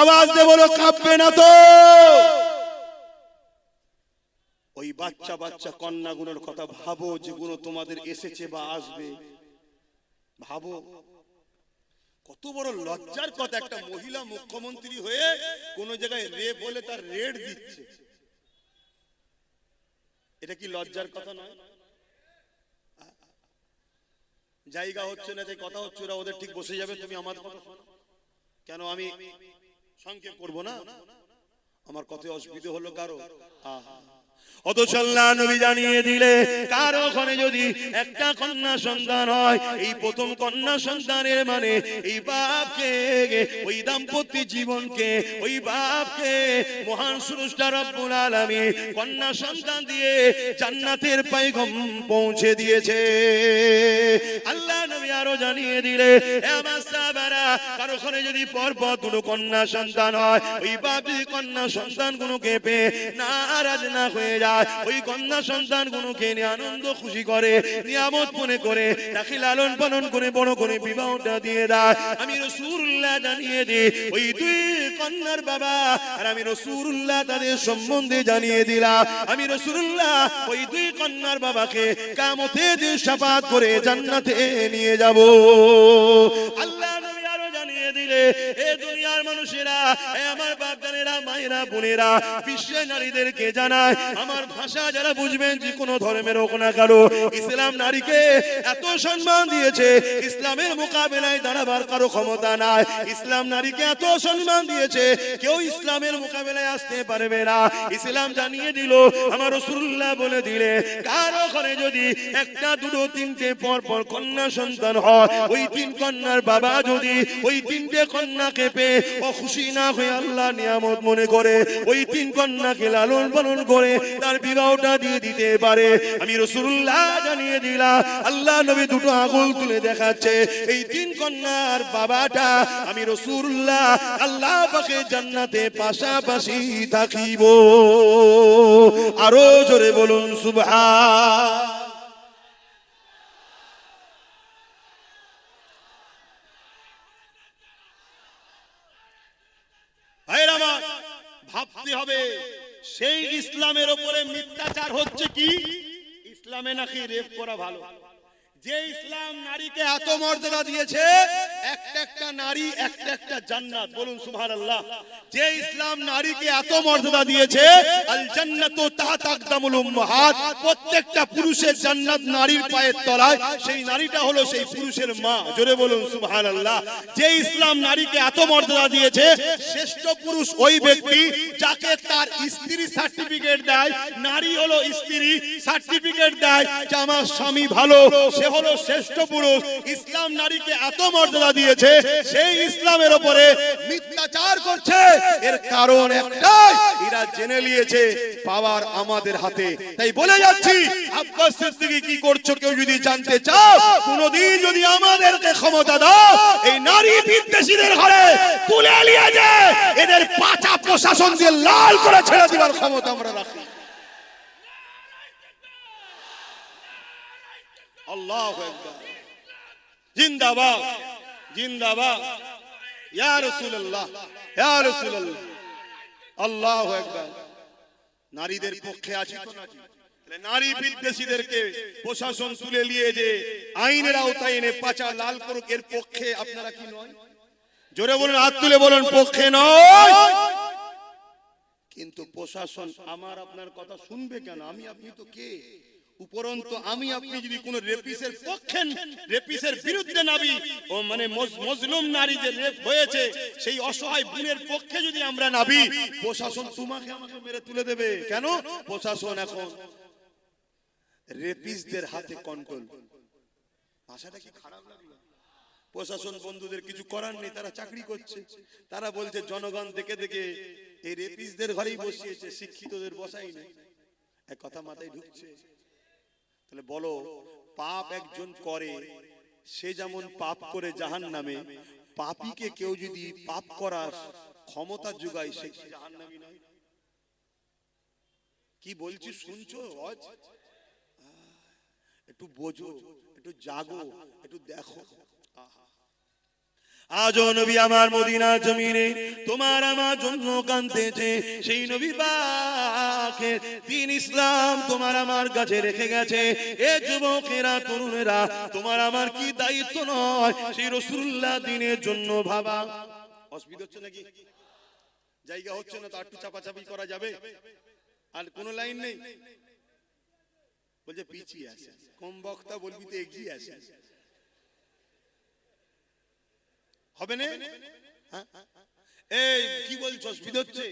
আওয়াজ দিয়ে বলো, কাঁপবে না তো? ওই বাচ্চা বাচ্চা কন্যাগুলোর কথা ভাবো, যেগুলো তোমাদের এসেছে বা আসবে। ভাবো কত বড় লজ্জার কথা, একটা মহিলা মুখ্যমন্ত্রী হয়ে কোন জায়গায় রেপ হলে তার রেড দিচ্ছে। এটা কি লজ্জার কথা নয়? জায়গা হচ্ছে না, যে কথা হচ্ছে, ওরা ওদের ঠিক বসে যাবে, তুমি আমার কথা শোনো। কেন আমি সংক্ষেপ করবো না? আমার কথায় অসুবিধা হলো কারো? অথচ আল্লাহ নবী জানিয়ে দিলে কারো ওখানে যদি একটা কন্যা সন্তান হয়, এই প্রথম কন্যা সন্তানের মানে এই বাপকে, ওই দাম্পত্য জীবনকে, ওই বাপকে মহান স্রষ্টা রব্বুল আলামিন কন্যা সন্তান দিয়ে জান্নাতের পয়গাম পৌঁছে দিয়েছে। আল্লাহ নবী আরো জানিয়ে দিলে আমার সাহাবারা কারো ওখানে যদি পরপর দুটো কন্যা সন্তান হয়, ওই বাপ যদি কন্যা সন্তানগুলোকে পেয়ে নারাজ না হয়ে যায়, ওই কন্যা সন্তান গুলোকে নিয়ে আনন্দ খুশি করে, নিয়ামত মনে করে তাকে লালন পালন করে বড় করে বিবাহটা দিয়ে দেয়। আমি রাসূলুল্লাহ জানিয়ে দিই ওই দুই কন্যার বাবা আর আমি রাসূলুল্লাহ তাদের সম্বন্ধে জানিয়ে দিলাম। আমি রাসূলুল্লাহ ওই দুই কন্যার বাবাকে কিয়ামতের দিন শাফাআত করে জান্নাতে নিয়ে যাব। আল্লাহ নবী আরো জানিয়ে দিলে এ দুনিয়ার মানুষেরা, আমার বাপদানেরা, মায়েরা, বোনেরা, বিশ্বের নারীদেরকে জানায়, আমার ভাষা যারা বুঝবেন, যে কোনো ধর্মের হোক না কারো, ইসলাম নারীকে এত সম্মান দিয়েছে, ইসলামের মোকাবেলায় দাঁড়াবার কারো ক্ষমতা নাই। ইসলাম নারীকে এত সম্মান দিয়েছে, কেউ ইসলামের মোকাবেলায় আসতে পারবে না। ইসলাম জানিয়ে দিল, আমার রাসূলুল্লাহ বলে দিলে, কারো ঘরে যদি একটা, দুটো, তিনটে পর পর কন্যা সন্তান হয়, ওই তিন কন্যার বাবা যদি ওই তিনটে কন্যাকে পেয়ে ও খুশি না হয়ে আল্লাহ নিয়ামত মনে করে ওই তিন কন্যাকে লালন পালন করে তার বিবাহটা দিয়ে দিতে পারে। আমি রাসূলুল্লাহ জানিয়ে দিলাম, আল্লাহ নবী দুটো আঙুল তুলে দেখাচ্ছে, এই তিন কন্যার বাবাটা আমি রাসূলুল্লাহ আল্লাহ পাকে জান্নাতে পাশাপাশি থাকিব। আরো জোরে বলুন সুবহান। ভাইরা আমার, ভাবতে হবে সেই ইসলামের উপরে মিথ্যাচার হচ্ছে কি? ইসলামে নাকি রেপ করা ভালো। যে ইসলাম নারীকে এত মর্যাদা দিয়েছে, একটা একটা নারী একটা একটা জান্নাত, বলুন সুবহানাল্লাহ। যে ইসলাম নারীকে এত মর্যাদা দিয়েছে, আল জান্নাতু তাহতা আকদামুল উম্মাহাত, প্রত্যেকটা পুরুষের জান্নাত নারীর পায়ের তলায়, সেই নারীটা হলো সেই পুরুষের মা, জোরে বলুন সুবহানাল্লাহ। যে ইসলাম নারীকে এত মর্যাদা দিয়েছে, শ্রেষ্ঠ পুরুষ ওই ব্যক্তি যাকে তার স্ত্রী সার্টিফিকেট দেয়, নারী হলো স্ত্রী সার্টিফিকেট দেয় যে আমার স্বামী ভালো, সে হলো শ্রেষ্ঠ পুরুষ। ইসলাম নারীকে এত মর্যাদা দিয়েছে, সেই ইসলামের উপরে মিথ্যাচার করছে, এর কারণ একটাই, এরা জেনে নিয়েছে পাওয়ার আমাদের হাতে। তাই বলে যাচ্ছি, আব্বাস সিদ্দিকী কি করছো কেউ যদি জানতে চাও, কোনদিন যদি আমাদেরকে ক্ষমতা দাও, এই নারী বিদ্বেষীদের ঘরে তুলে নিয়ে যায় এদের পাঁচা প্রশাসন দিয়ে লাল করে ছেড়ে দেওয়ার ক্ষমতা আমরা রাখি। আল্লাহু আকবার, জিন্দাবাদ জিন্দাবাদ, ইয়া রাসূলুল্লাহ ইয়া রাসূলুল্লাহ, আল্লাহু আকবার। নারীদের পক্ষে আছি তো নাকি? নারী বিদ্বেষীদেরকে প্রশাসন তুলে নিয়ে যে আইনের আওতায় এনে পাঁচা লাল করুক, এর পক্ষে আপনারা কি নয়? জোরে বলুন, হাত তুলে বলুন, পক্ষে নয়। কিন্তু প্রশাসন আমার আপনার কথা শুনবে কেন? আমি আপনি তো কে? উপরন্তু আমি আপনি যদি কোন রেপিসের পক্ষে, রেপিসের বিরুদ্ধে নাবি, ও মানে মজলুম নারী যে রেপ হয়েছে, সেই অসহায় বোনের পক্ষে যদি আমরা নাবি, প্রশাসন তোমাকে আমাকে মেরে তুলে দেবে। কেন? প্রশাসন এখন রেপিসদের হাতে কন্ট্রোল। ভাষাটা কি খারাপ লাগলো? প্রশাসন বন্ধুদের কিছু করার নেই, তারা চাকরি করছে। তারা বলছে জনগণ দেখে দেখে এই রেপিসদের ঘরেই বসিয়েছে, শিক্ষিতদের বসাই নেই। এক কথা মাথায় ঢুকছে? তাহলে বলো, পাপ একজন করে, সে যেমন পাপ করে জাহান্নামে, পাপীকে কেউ যদি পাপ করার ক্ষমতা যোগায়, সে জাহান্নামী নয়? কি বলছি শুনছো? একটু বোঝো, একটু জাগো, একটু দেখো। আজও নবী আমার মদিনা জমিনে তোমার আমার জন্য কাঁদতেছে, সেই নবী পাকের দ্বীন ইসলাম তোমার আমার কাছে রেখে গেছে। এ যুবকেরা, তরুণেরা, তোমার আমার কি দায়িত্ব নয় সেই রাসূলুল্লাহ দ্বীনের জন্য ভাবা? অসুবিধা হচ্ছে নাকি? জায়গা হচ্ছে না তো একটু চাপাচাপি করা যাবে? আর কোন লাইন নেই? বলছে পিছিয়ে আছে, কম বক্তা বলবি তো এগিয়ে আছে, হবে না? এই কি বলছো? অসুবিধা হচ্ছে?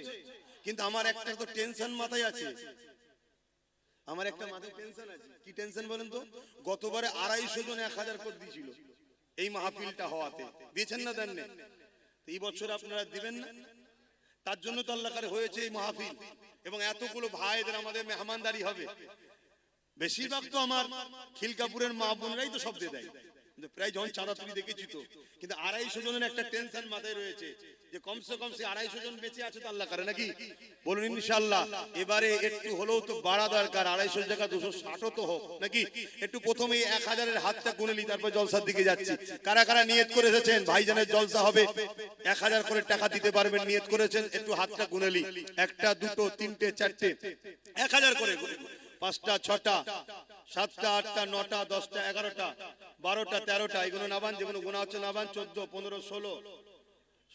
কিন্তু আমার একটা তো টেনশন মাথায় আছে, আমার একটা মাথায় টেনশন আছে। কি টেনশন বলেন তো? গতবারে 250 জন 1000 করে দিয়েছিল এই মাহফিলটা হওয়াতে, দিয়েছেন না দেন না? এই বছর আপনারা দিবেন না? তার জন্য তো আল্লাহ করে হয়েছে এই মাহফিল, এবং এতগুলো ভাইদের আমাদের মেহমানদারি হবে। বেশিরভাগ তো আমার খিলকাপুরের মা বোনরাই তো সব দিয়ে দেয়, প্রায় যখন চাঁদা তুলি দেখেছি তো। কিন্তু 250 জনের একটা টেনশন মাথায় রয়েছে যে কমসে কম সে 250 জন বেঁচে আছে তো আল্লাহ করে নাকি? বলুন ইনশাআল্লাহ। এবারে একটু হলেও তো বাড়া দরকার, 250 জায়গা 260 তো হোক নাকি? একটু প্রথমেই 1000 এর হাতটা গুনে নি, তারপর জলসার দিকে যাচ্ছি। কারা কারা নিয়ত করে এসেছেন ভাইজানের জলসা হবে, 1000 করে টাকা দিতে পারবেন, নিয়ত করেছেন? একটু হাতটা গুনে নি। একটা, দুটো, তিনটে, চারটে, 1000 করে, 5টা, 6টা, 7টা, 8টা, 9টা, 10টা, 11টা, 12টা, 13টা, এগুলো নাবান, যেগুলো গোনা হচ্ছে নাবান। 14, 15, 16,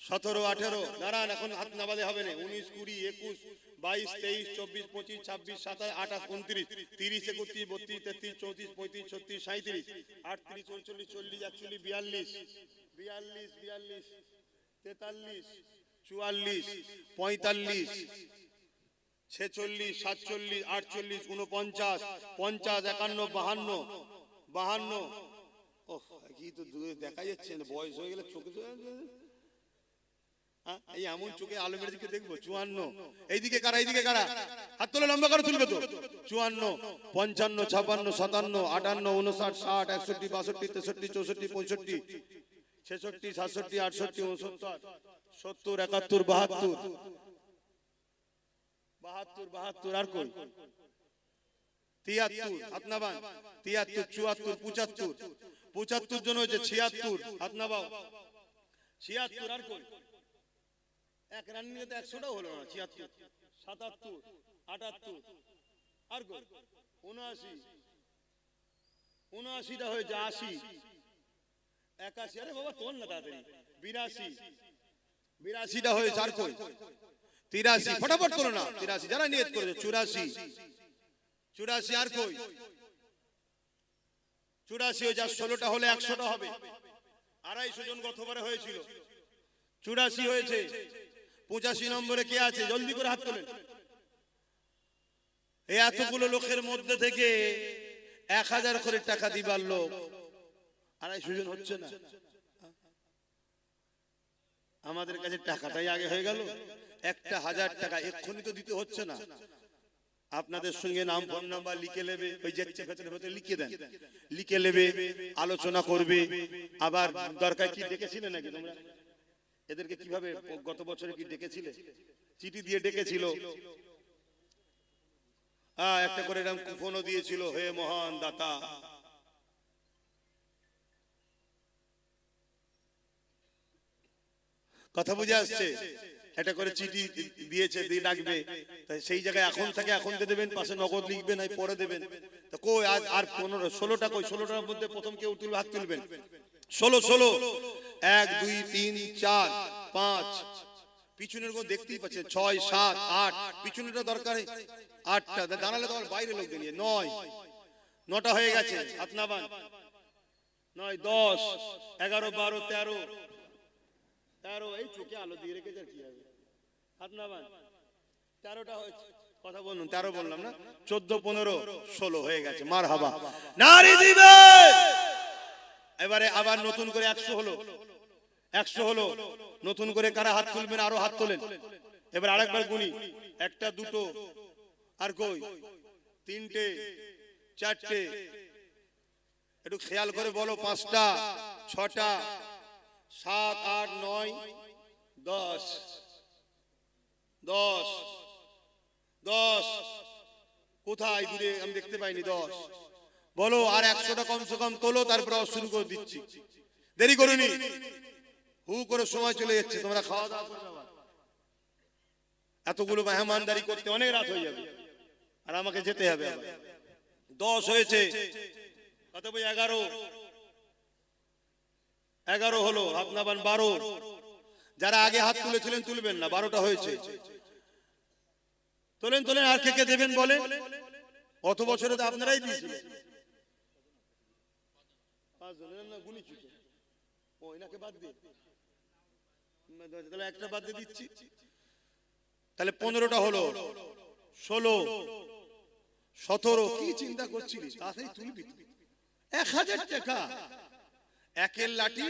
17, 18 দাঁড়ান, এখন হাত নামালে হবে না। 19, 20, 21, 22, 23, 24, 25, 26, 27, 28, 29, 30, 31, 32, 33, 34, 35, 36, 37, 38, 39, 40, 41, 42, 43, 44, 45, 46, 46, 47, 48, 49, 50, 51, 52, ওহ কি তো দূরে দেখা যাচ্ছে না, বয়স হয়ে গেলে চোখে এই এমন চোখে আলমের দিকে দেখবো। 54, এইদিকে কারা, এইদিকে কারা, হাত তোলো, লম্বা করে তুলবে তো। 54, 55, 56, 57, 58, 59, 60, 61, 62, 63, 64, 65, 66, 67, 68, 69, 70, 71, 72, 72, আর কই 73, হাত নাবান। 73, 74, 75, 75 জন হয়েছে। 76, হাত নাবাও। 76, আর কই এক রানিং এ তো 100টাও হলো না। 76, 77, 78, আর কই 79, 79টা হয়েছে। 80, 81, আরে বাবা তোল না তাড়াতাড়ি। 82, 82টা হয়েছে। আর কই 83, ফটাফট তোলো না। 83 যারা নিয়ত করেছে। 84, 84, আর কই 84 হয়ে যা। 16টা হলে 100টা হবে। 250 জন গতবারে হয়েছিল। 84 হয়েছে। 85 নম্বরে কে আছে, জলদি করে হাত তোলেন। এই এতগুলো লোকের মধ্যে থেকে 1000 করে টাকা দিবার লোক 250 জন হচ্ছে না। আমাদের কাছে টাকাটাই আগে হয়ে গেল। 1000 টাকা এক্ষুনি তো দিতে হচ্ছে না। আপনাদের সঙ্গে নাম, ফোন নাম্বার লিখে নেবে, ওই যে ভেতরে লিখে দেন, লিখে নেবে, আলোচনা করবে। আবার দরকার কি ডেকেছিলে নাকি তোমরা এদেরকে? কিভাবে গত বছরে কি ডেকেছিলে? চিঠি দিয়ে ডেকেছিল। একটা করে এরকম কুপনও দিয়েছিল, হে মহান দাতা। কথা বুঝে আসছে? এটা করে চিঠি দিয়েছে, দিয়ে ডাকবে। সেই জায়গায় এখন থেকে এখন দিয়ে দেবেন, পাশে নগদ লিখবেন, আর পরে দেবেন। তো কই আজ আর 15, 16টা কই? 16টার মধ্যে প্রথম কেউ তুলবে, হাত তুলবেন। 16, 1, 2, 3, 4, 5, পিছনের গো দেখতেই পাচ্ছেন। 6, 7, 8, পিছনেরটা দরকার 8টা, দাঁড়ালে তো বাইরে লোক নিয়ে 9, 9টা হয়ে গেছে। হাত নাবান। 9, 10, 11, 12, 13, 13, এই চোখে আলো দিয়ে রেখেছে আর কি হবে। হাত নাবান। 13টা হয়েছে। কথা বলুন, 13 বললাম না? 14, 15, 16 হয়ে গেছে। মারহাবা, নারী দিবে। এবারে আবার নতুন করে 100 হলো। 100 হলো। নতুন করে কারা হাত তুলবেন? আরো হাত তোলেন। এবার আরেকবার গুনি। 1টা, 2টো, আর কই 3টে, 4টে, একটু খেয়াল করে বলো। 5টা, 6টা, 7, 8, 9, 10, 10, 10, কোথায় দূরে আমি দেখতে পাইনি। 10 বলো। আর 100টা কমসে কম তোলো, তারপর শুরু করে দিচ্ছি। দেরি করুনি, হু করে সময় চলে যাচ্ছে। তোমরা খাওয়া দাওয়া করবে। এতগুলো মেহমানদারি করতে অনেক রাত হয়ে যাবে, আর আমাকে যেতে হবে। 10 হয়েছে। কত বই? 11 হলো। হাত নাবান। 12, যারা আগে হাত তুলেছিলেন তুলবেন না। 12টা হয়েছে। তোলেন, তোলেন। আর কে কে দেবেন বলেন? অত বছরে তো আপনারাই দিয়েছিলেন। 5 জন না গুনিছি তো। ও এনাকে বাদ দিয়ে, তাহলে একটা বাদ দিয়ে দিচ্ছি। তাহলে 15টা হলো। 16, 17, কি চিন্তা করছিলি? তাতেই তুলবি। 1000 টাকা। 1-এর লাঠি,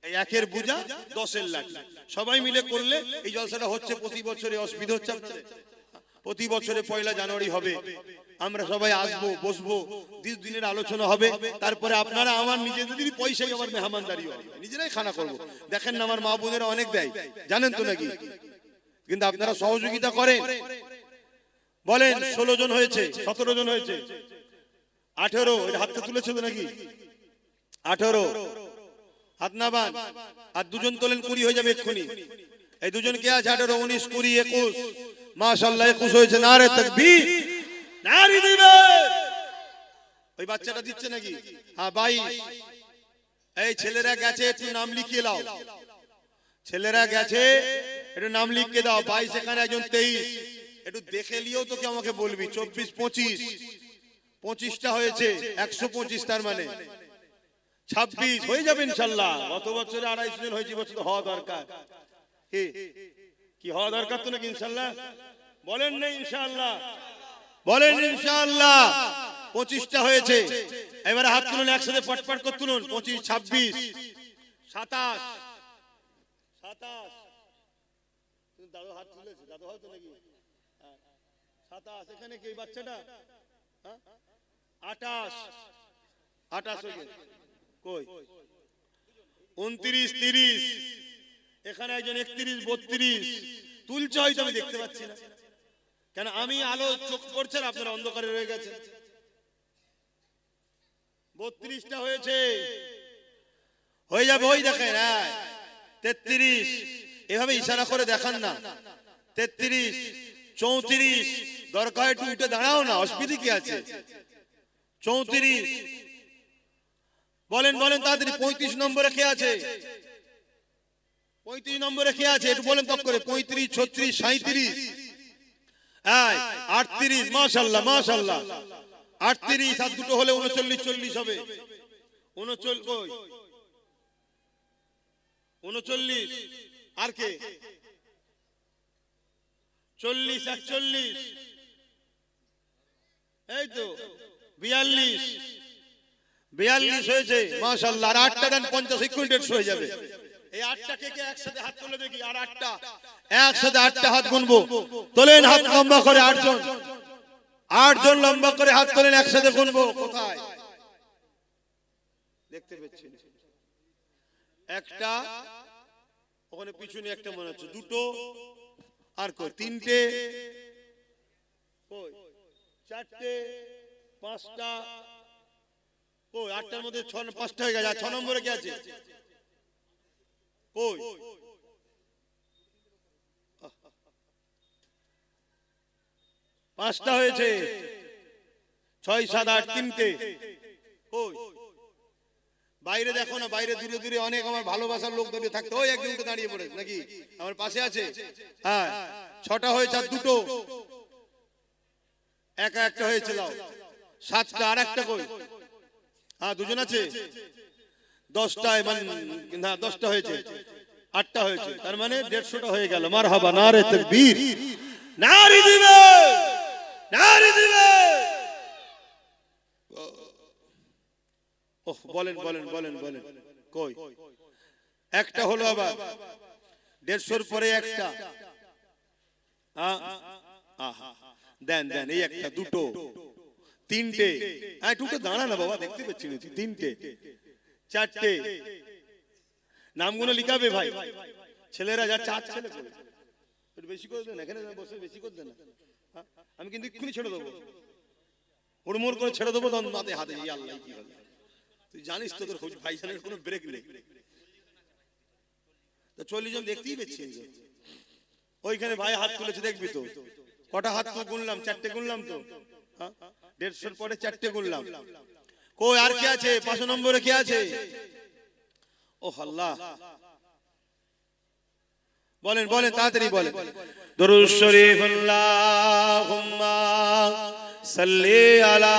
এই 1-এর বুঝা, 10-এর লাঠি, সবাই মিলে করলে এই জলসাটা হচ্ছে প্রতি বছরে। অসুবিধা হচ্ছে আপনাদের? প্রতি বছরে 1 জানুয়ারি হবে। আমরা সবাই আসবো, বসবো, দিনের আলোচনা হবে। তারপরে আপনারা আমার নিজেদের পয়সায় আমার মেহমানদারি হবে, নিজেরাই খানা করব। দেখেন না আমার মা বোনেরা অনেক দেয়, জানেন তো নাকি? কিন্তু আপনারা সহযোগিতা করেন। বলেন 16 জন হয়েছে, 17 জন হয়েছে, 18, এটা হাতটা তুলেছে তো নাকি? 18 হাত নাবান। আর 2 জন তোলেন, 20 হয়ে যাবে এক্ষুনি। এই 2 জন কে আছে? 18, 19, 20, 21, মাশাআল্লাহ 21 হয়েছে। নারে তাকবীর, নারী দিবে। ওই বাচ্চাটা দিচ্ছে নাকি? হ্যাঁ 22। এই ছেলেরা গেছে, একটু নাম লিখিয়ে নাও। ছেলেরা গেছে, একটু নাম লিখে দাও। 22 এখানে একজন 23, একটু দেখে নিও তো, কি আমাকে বলবি। 24, 25, 25টা হয়েছে, 125, তার মানে 26 হয়ে যাবে ইনশাআল্লাহ। গত বছরে 250 জন হয়েছে, বছর হওয়া দরকার। কি হওয়া দরকার তো নাকি ইনশাআল্লাহ? বলেন না ইনশাআল্লাহ, বলেন ইনশাআল্লাহ। 25টা হয়েছে। এবারে হাত তুলুন, একসাথে পটপট করে তুলুন। 25, 26, 27, 27। দাদু হাত তুলেছে, দাদু হয়তো নাকি 27। এখানে কি বাচ্চাটা? 28, 28 হয়ে গেছে। কই 29, 30। এখানে একজন 31, 32 তুলছে, হয়তো আমি দেখতে পাচ্ছি না। কেন আমি আলো চোখ পড়ছে না, আপনারা অন্ধকারে রয়ে গেছে। 32টা হয়েছে, হয়ে যাবে। ওই দেখেন 33, এভাবে ইশারা করে দেখান না। 33, 34, দরকার একটু উঠে দাঁড়াও না, অসুবিধা কি আছে? 34, বলেন বলেন তাড়াতাড়ি। 35 নম্বরে কে আছে? 35 নম্বরে কে আছে? একটু বলেন তক করে। 35, 36, 37, 38, মাশাআল্লাহ মাশাআল্লাহ। 38 আর দুটো হলে 39, 40 হবে। 39 কই? 39 আর কে? 40, 41, এই তো 42, 42 হয়েছে মাশাআল্লাহ। আর 8টা দেন, 50 ইকুইন্টেড হয়ে যাবে। এই 8টা কে কে একসাথে হাত তুলে দেখি। আর 8টা একসাথে, 8টা হাত গুনবো। তোলেন হাত লম্বা করে, 8 জন, 8 জন লম্বা করে হাত তোলেন, একসাথে গুনবো। কোথায় দেখতে পাচ্ছেন? একটা ওখানে পিছনে একটা মনে হচ্ছে, দুটো আর কই? 3টে কই? 4টে, 5টা কই? 8টার মধ্যে 5টা হয়ে গেছে। 6 নম্বরে কি আছে? কই? 5টা হয়েছে। 6, 7, 8, 3টে কই? বাইরে দেখো না, বাইরে দূরে দূরে অনেক আমার ভালোবাসার লোক দাঁড়িয়ে থাকতো। ওই একজন উঠে দাঁড়িয়ে পড়ে নাকি আমার পাশে আছে। 6টা হয়েছে, আর দুটো একা একটা হয়েছে। দাও 7টা, আর একটা কই? দুজন আছে। 10টায় মানে না, 10টা হয়েছে, 8টা হয়েছে, তার মানে 150টা হয়ে গেল। মারহাবা, নারে তাকবীর, নারে দিবে, নারে দিবে। বলেন বলেন বলেন বলেন কই? একটা হলো, আবার 150-র পরে একটা। দেন দেন, এই একটা, দুটো, 3টে। দুটো দাঁড়া না বাবা, দেখতে পাচ্ছি না। 3টে, 4টে। নামগুলো লিখাবে ভাই। ছেলেরা যা 4 ছেলে বেশি করে দেন, এখানে বসে বেশি করে দেন। আমি কিন্তু এক্ষুনি ছেড়ে দেবো, হুড়মুড় করে ছেড়ে দেবো। তখন মাথায় হাতে, আল্লাহ কি হলো। তুই জানিস তো তোর ভাইজানের কোনো ব্রেক নেই। 40 জন দেখতেই পেয়েছি। ওইখানে ভাই হাত তুলেছে, দেখবি তো। কটা হাত তো গুনলাম? 4টে গুনলাম তো। 150-র পরে 4টে গুনলাম। কই আর কে আছে? 5 নম্বরে কে আছে? ও আল্লাহ, বলেন বলেন তাড়াতাড়ি বলেন। দরুদ শরীফ, আল্লাহুম্মা সাল্লি আলা।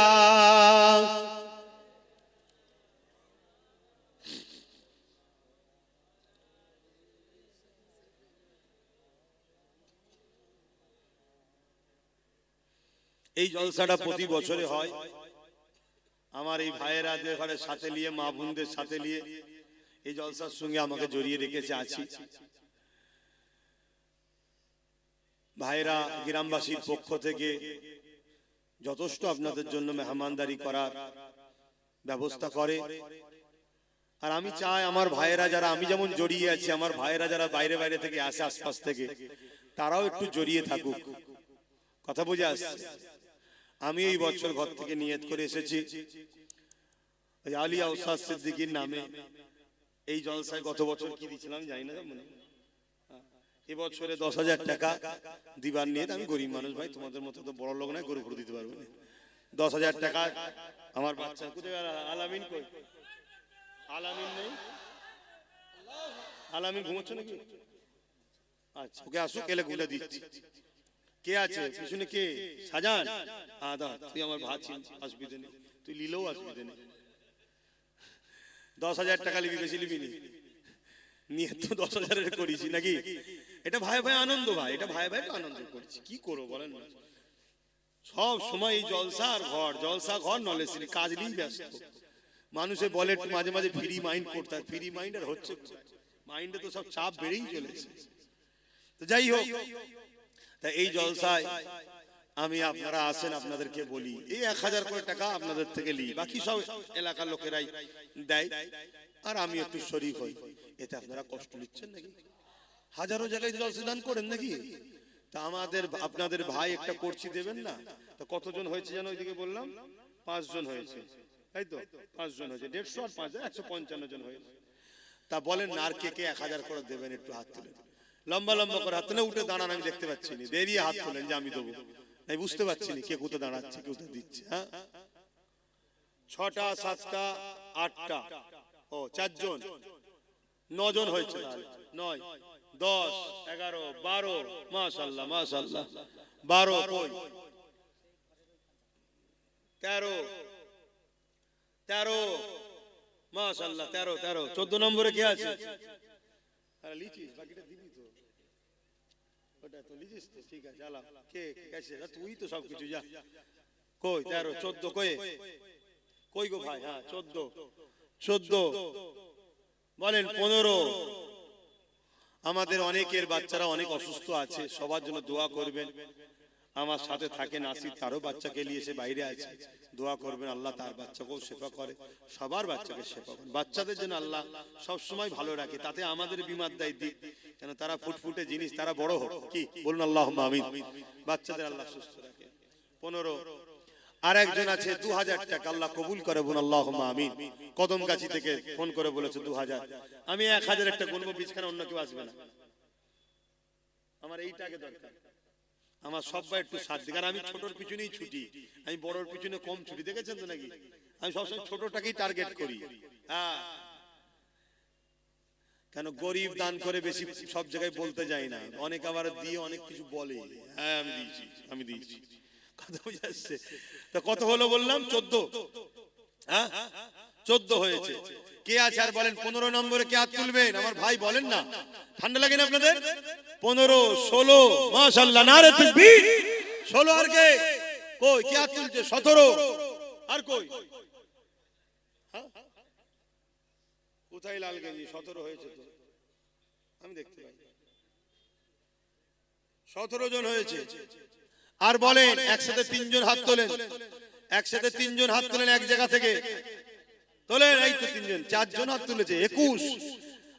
এই জলসাটা প্রতি বছরে হয়। আমার এই ভাইয়েরা ঘরে সাথে নিয়ে, মা বোনদের সাথে নিয়ে এই জলসার সঙ্গে আমাকে জড়িয়ে রেখেছে, আছি। ভাইরা গ্রামবাসীর পক্ষ থেকে যথেষ্ট আপনাদের জন্য মেহমানদারি করার ব্যবস্থা করে। আর আমি চাই আমার ভাইয়েরা যারা, আমি যেমন জড়িয়ে আছি, আমার ভাইয়েরা যারা বাইরে বাইরে থেকে আসে, আশপাশ থেকে, তারাও একটু জড়িয়ে থাকুক। কথা বুঝে আসছে? আমি এই বছর ঘর থেকে নিয়ত করে এসেছি, আলিয়া উস্তাদ সিদ্দিকীর নামে এই জলসায়। গত বছর কি দিয়েছিলাম জানি না, মনে এবছরে 10,000 টাকা দিবার নিয়ে। আমি গরিব মানুষ ভাই, তোমাদের মতো তো বড় লোক নয়, গরু করে দিতে পারবো না। 10,000 টাকা আমার বাচ্চা। কোথায় আলামিন? কই আলামিন? নেই। আলামিন ঘুমোচ্ছে নাকি? আচ্ছা ওকে আসুক, এলে গুলে দিচ্ছি। কে আছে পিছনে? কে? সাজান। আদা তুই আমার ভাই, অসুবিধা নেই, তুই লিলেও অসুবিধা নেই। 10,000 টাকা লিবি, বেশি লিবি নি, নিয়ে তো 10,000 করিস নাকি? এটা ভাই ভাই আনন্দ, ভাই এটা ভাই ভাই আনন্দ করছি, কি করবো বলেন না? সব সময় এই জলসার ঘর, জলসা ঘর, নলেজ কাজ নিয়েই ব্যস্ত। মানুষে বলে একটু মাঝে মাঝে ফ্রি মাইন্ড করতে, ফ্রি মাইন্ড আর হচ্ছে, মাইন্ডে তো সব চাপ বেড়েই চলেছে। তো যাই হোক, তা এই জলসায় আমি, আপনারা আসেন, আপনাদেরকে বলি এই 1000 করে টাকা আপনাদের থেকে লি, বাকি সব এলাকার লোকেরাই দেয়, আর আমি একটু শরীফ হই। এতে আপনারা কষ্ট নিচ্ছেন নাকি? হাজারো জায়গায় জলসা দান করেন নাকি? তা আমাদের আপনাদের ভাই একটা করছি দেবেন না? তা কতজন হয়েছে জানো? ওইদিকে বললাম 5 জন হয়েছে, তাই তো? 5 জন হয়েছে, 150 আর 5 155 জন হয়েছে। তা বলেন না আর কে কে 1000 করে দেবেন? একটু হাত তুলেন, লম্বা লম্বা করে হাত তুলে, উঠে দাঁড়ান, আমি দেখতে পাচ্ছি না, দেরিয়ে হাত তোলেন যে আমি দেবো, আমি বুঝতে পারছি না কে কোথায় দাঁড়াচ্ছে, কে কোথায় দিচ্ছে। হ্যাঁ, 6টা 7টা 8টা, ও 4 জন, 9 জন হয়েছে, 9 10 11 12, মাশাআল্লাহ মাশাআল্লাহ, 12 কই 13 মাশাআল্লাহ, 13 14 নম্বরে কে আছে? আরে লিচিস, বাকিটা দিবি তো, ওটা তো লিচিস তো, ঠিক আছে আলা কে কাছে, তুই তো সব কিছু যা। কই 13 14 কই কই গো ভাই? হ্যাঁ 14 বলেন 15। আমাদের অনেকের বাচ্চারা অনেক অসুস্থ আছে, সবার জন্য দোয়া করবেন। আমার সাথে থাকে নাসির, তারও বাচ্চাকে নিয়ে এসে বাইরে আছে, দোয়া করবেন আল্লাহ তার বাচ্চাকেও শেফা করে, সবার বাচ্চাকে শেফা করে, বাচ্চাদের জন্য আল্লাহ সব সময় ভালো রাখে, তাতে আমাদের বিমার দায় দিক, কেন তারা ফুটফুটে জিনিস, তারা বড় হোক, কি বলুন আল্লাহুম্মা আমিন। বাচ্চাদের আল্লাহ সুস্থ রাখে। 15 আর একজন আছে 2000 টাকা, আল্লাহ কবুল করে, বলুন আল্লাহুম্মা আমিন। কদমগাছি থেকে ফোন করে বলেছে 2000, আমি 1000 একটা গুনবো, বিছখানা অন্য কেউ আসবে না, আমার এইটাকে দরকার, আমার সবাই একটু সাথ দিক, আর আমি ছোটর পিছনেই ছুটি, আমি বড়র পিছনে কম ছুটি, দেখেছেন তো নাকি? আমি সবসময় ছোটটাকেই টার্গেট করি। হ্যাঁ, কেন গরিব দান করে বেশি সব জায়গায় বলতে যাই না, অনেক আবার দিয়ে অনেক কিছু বলে, হ্যাঁ আমি দিয়েছি, কথা বুঝে আসছে? তা কত হলো বললাম? 14। হ্যাঁ 14 হয়েছে। কে আছে আর বলেন 15 নম্বরে কে হাত তুলবেন? আমার ভাই বলেন না, ঠান্ডা লাগে না আপনাদের? 15 16 মাশাআল্লাহ, নারে তাকবীর। 16 আর কে? কই কে হাত তুলছে? 17 আর কই? কোথায় লাল গেঞ্জি? 17 হয়েছে তো, আমি দেখতে পাই 17 জন হয়েছে। আর বলেন একসাথে 3 জন হাত তোলেন, একসাথে 3 জন হাত তোলেন, এক জায়গা থেকে তোলেন, এই তো 3 জন, 4 জন হাত তুলেছে, 21।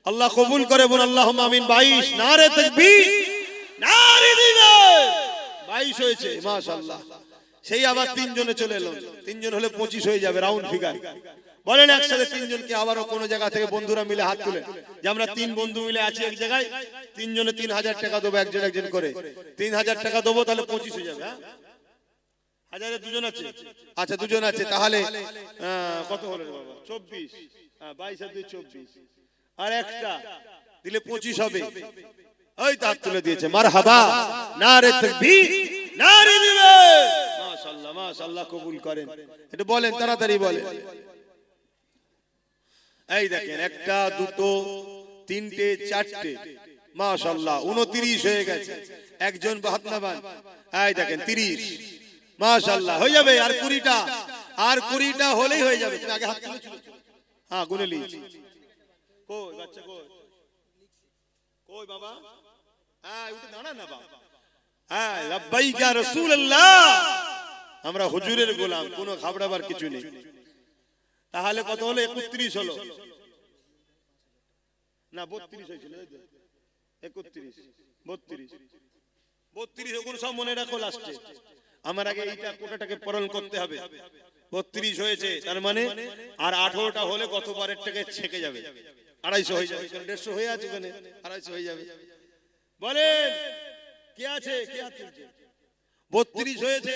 আল্লাহ কবুল করে, বলুন আল্লাহুম্মা আমিন। 22, নারে তাকবীর, নারে দিবেন, 22 হয়েছে, মাশাআল্লাহ। সেই আবার 3 জনে চলে এলো, 3 জন হলে 25 হয়ে যাবে, রাউন্ড ফিগার। বলেন একসাথে 3 জনকে আবারও কোন জায়গা থেকে বন্ধুরা মিলে হাত তুলে, যে আমরা 3 বন্ধু মিলে আছি এক জায়গায়, 3 জনে 3000 টাকা দেবো, একজন একজন করে 3000 টাকা দেবো, তাহলে 25 হয়ে যাবে। হ্যাঁ, হাজারে 2 জন আছে, আচ্ছা 2 জন আছে, তাহলে কত হলো রে বাবা? 24, 22 আর 2 24, আর একটা দিলে 25 হবে। ওই তো হাত তুলে দিয়েছে, মারহাবা, নারে তাকবীর, নারে দিবেন, মাশাআল্লাহ মাশাআল্লাহ, কবুল করেন। এটা বলেন তাড়াতাড়ি বলেন। এই দেখেন, একটা দুটো তিনটে চারটে, মাশাআল্লাহ 29 হয়ে গেছে। একজন বাহাত্তরবান, এই দেখেন 30, মাশাআল্লাহ হয়ে যাবে। আর 20টা, আর 20টা হলেই হয়ে যাবে। তুমি আগে হাত তুলেছো? হ্যাঁ গুনে নিয়েছি। কই বাচ্চা কই? কই বাবা? হ্যাঁ উঠে দাঁড়া না বাবা। হ্যাঁ লাব্বাইক ইয়া রাসূলুল্লাহ, আমরা হুজুরের গোলাম, কোনো ঘাবড়াবার কিছু নেই। তাহলে কত হলো? 31 হলো না, 32 হয়েছিল, 31 32 32 ওগুলো সব মনে রাখো লাস্টে। আমার আগে এইটা কোটাটাকে পূরণ করতে হবে। 32 হয়েছে, তার মানে আর 18টা হলে গতবারের টাকে ছেকে যাবে, 250 হয়ে যাবে, 150 হয়ে আছে ওখানে, 250 হয়ে যাবে। বলেন কে আছে? কে হাত তুলছে? 32 হয়েছে।